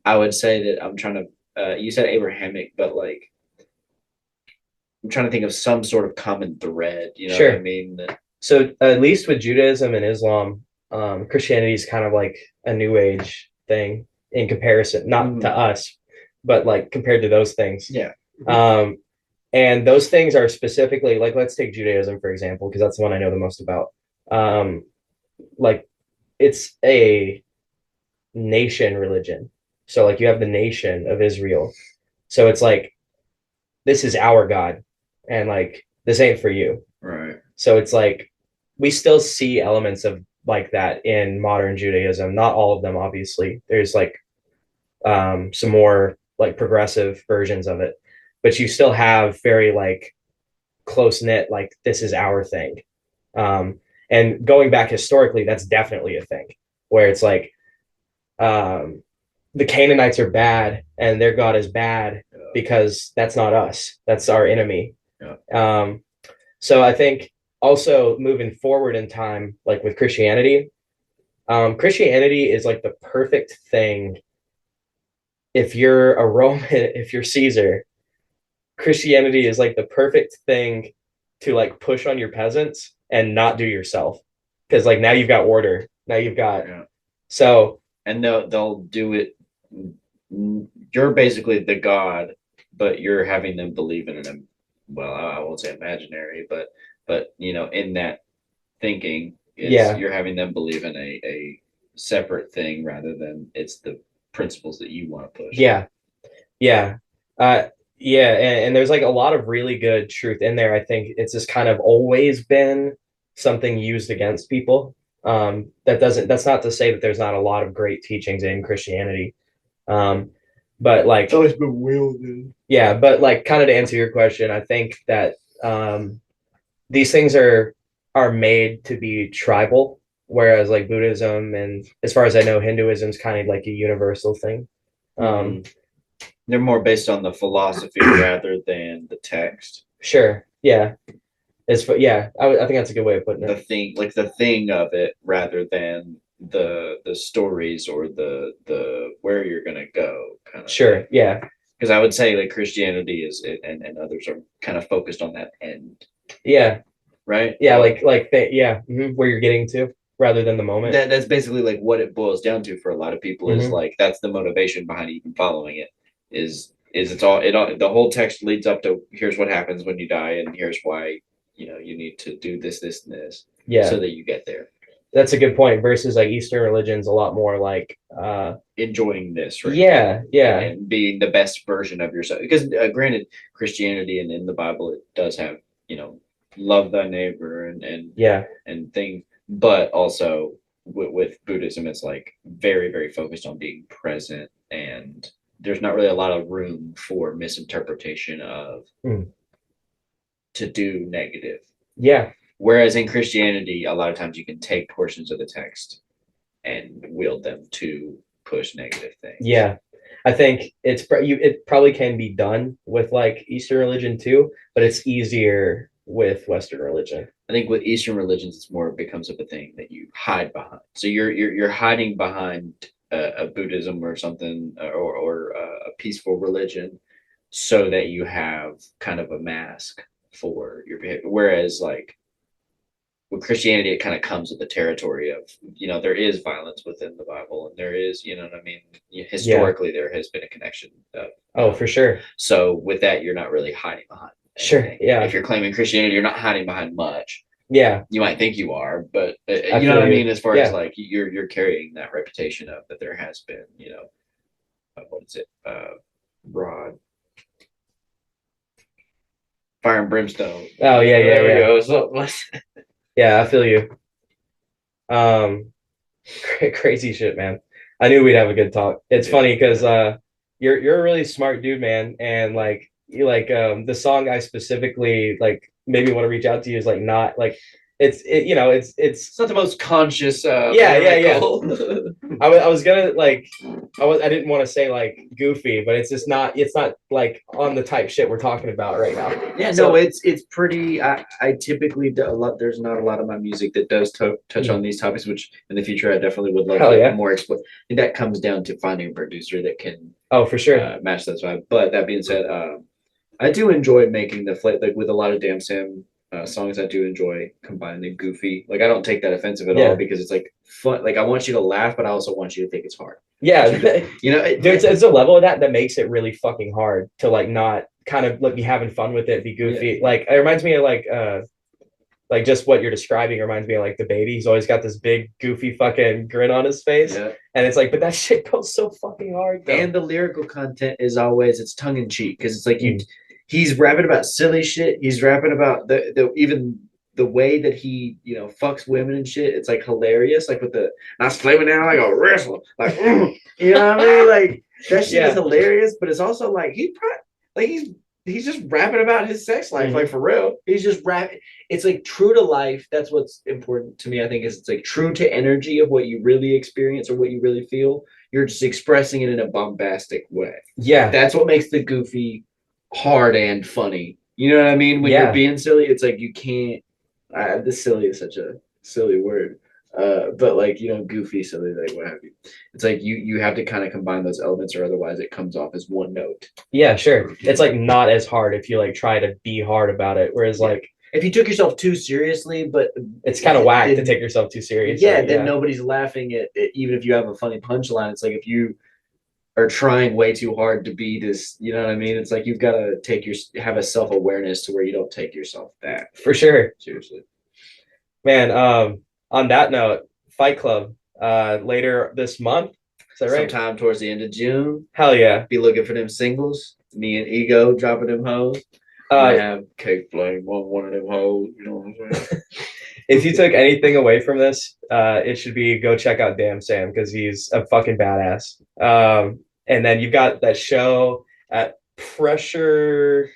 I would say that I'm trying to. You said Abrahamic, but like I'm trying to think of some sort of common thread. You know what I mean? So at least with Judaism and Islam, Christianity is kind of like a new age thing in comparison, not to us, but like compared to those things. Yeah. And those things are specifically like, let's take Judaism, for example, because that's the one I know the most about. Like it's a nation religion. So like you have the nation of Israel. So it's like, this is our God, and like this ain't for you. Right. So it's like we still see elements of like that in modern Judaism. Not all of them, obviously. There's like some more like progressive versions of it, but you still have very like close knit, like this is our thing. And going back historically, that's definitely a thing where it's like the Canaanites are bad and their God is bad because that's not us. That's our enemy. Yeah. So I think also moving forward in time, like with Christianity, Christianity is like the perfect thing. If you're a Roman, if you're Caesar, Christianity is like the perfect thing to like push on your peasants and not do yourself. Because like now you've got order. Now you've got so and they'll do it. You're basically the god, but you're having them believe in an, well, I won't say imaginary, but in that thinking is you're having them believe in a separate thing rather than it's the principles that you want to push. Yeah. And there's like a lot of really good truth in there. I think it's just kind of always been something used against people. That's not to say that there's not a lot of great teachings in Christianity. But like it's always been wielded. Yeah, but like kind of to answer your question, I think that these things are made to be tribal, whereas like Buddhism and as far as I know, Hinduism is kind of like a universal thing. They're more based on the philosophy rather than the text. Sure. Yeah. I think that's a good way of putting it. The thing of it rather than the stories or the where you're gonna go kind of sure thing. Yeah, because I would say like Christianity is and others are kind of focused on that end. Yeah, right. Yeah, where you're getting to rather than the moment. That's basically like what it boils down to for a lot of people is like that's the motivation behind even following it is the whole text leads up to here's what happens when you die and here's why you need to do this and this so that you get there. That's a good point. Versus like Eastern religions, a lot more like enjoying this, right? Yeah, and being the best version of yourself. Because granted, Christianity and in the Bible it does have love thy neighbor and things, but also with Buddhism, it's like very very focused on being present, and there's not really a lot of room for misinterpretation of to do negative. Yeah. Whereas in Christianity, a lot of times you can take portions of the text and wield them to push negative things. Yeah. I think it probably can be done with like Eastern religion too, but it's easier with Western religion. I think with Eastern religions, it's more becomes of a thing that you hide behind. So you're hiding behind a Buddhism or something or a peaceful religion so that you have kind of a mask for your behavior. Whereas like with Christianity, it kind of comes with the territory of, there is violence within the Bible and there is, what I mean? Historically, there has been a connection. For sure. So with that, you're not really hiding behind anything. Sure. Yeah. If you're claiming Christianity, you're not hiding behind much. Yeah. You might think you are, but you know what I mean? As far as like, you're carrying that reputation of that there has been, what is it? Broad. Fire and brimstone. Oh yeah, yeah, there yeah. We go. Yeah, I feel you. Crazy shit, man. I knew we'd have a good talk. It's funny because you're a really smart dude, man, and like the song I specifically like maybe want to reach out to you is like not like it's not the most conscious. Yeah. I was gonna like I didn't want to say like goofy, but it's not like on the type shit we're talking about right now. Yeah, so, no, it's pretty. I typically do a lot. There's not a lot of my music that does touch on these topics, which in the future I definitely would love to more explore. And that comes down to finding a producer that can for sure match that vibe. But that being said, I do enjoy making the like with a lot of Damn Sam songs. I do enjoy combining the goofy. Like I don't take that offensive at all because it's like fun. Like I want you to laugh, but I also want you to think it's hard. Yeah, it's a level of that makes it really fucking hard to like not kind of like be having fun with it, be goofy. Yeah. Like it reminds me of like just what you're describing reminds me of like the baby. He's always got this big goofy fucking grin on his face, and it's like, but that shit goes so fucking hard. Though. And the lyrical content is always it's tongue in cheek because it's like he's rapping about silly shit. He's rapping about the even the way that he fucks women and shit. It's like hilarious. Like with the not slaving down like a wrestler. Like you know what I mean? Like That shit Yeah. is hilarious, but it's also like he's just rapping about his sex life, like for real. He's just rapping. It's like true to life. That's what's important to me. I think is it's like true to energy of what you really experience or what you really feel. You're just expressing it in a bombastic way. Yeah. That's what makes the goofy hard and funny. You know what I mean? When Yeah. you're being silly, it's like you can't. This silly is such a silly word. But like goofy, silly, like what have you. It's like you have to kind of combine those elements, or otherwise it comes off as one note. Yeah, sure. It's like not as hard if you like try to be hard about it. Whereas like if you took yourself too seriously, but it's kind of whack to take yourself too seriously. Yeah, then nobody's laughing at it, even if you have a funny punchline. It's like if you are trying way too hard to be this, you know what I mean? It's like you've got to have a self-awareness to where you don't take yourself that for sure. seriously. Man, on that note, Fight Club, later this month. Is that right? Sometime towards the end of June. Hell yeah. Be looking for them singles. Me and Ego dropping them hoes. Have Cake Flame on one of them hoes. You know what I'm saying? If you took anything away from this, it should be go check out Damn Sam because he's a fucking badass. And then you've got that show at Pressure.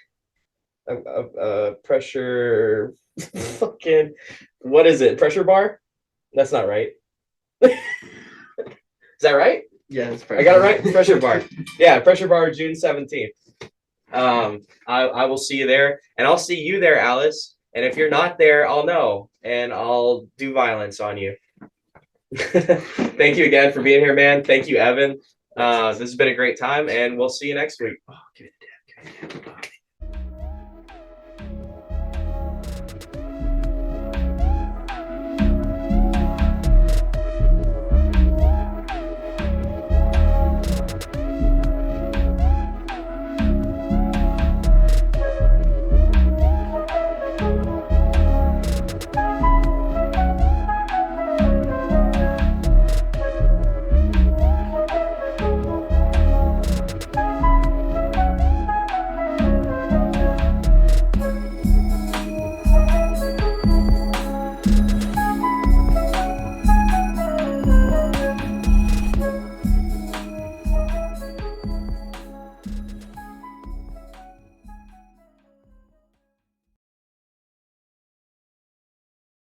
Pressure. Fucking. What is it? Pressure Bar? That's not right. Is that right? Yeah, it's I got it right. Pressure Bar. Yeah, Pressure Bar, June 17th. I will see you there, and I'll see you there, Alice. And if you're not there, I'll know, and I'll do violence on you. Thank you again for being here, man. Thank you, Evan. This has been a great time, and we'll see you next week. Oh, give it a dab.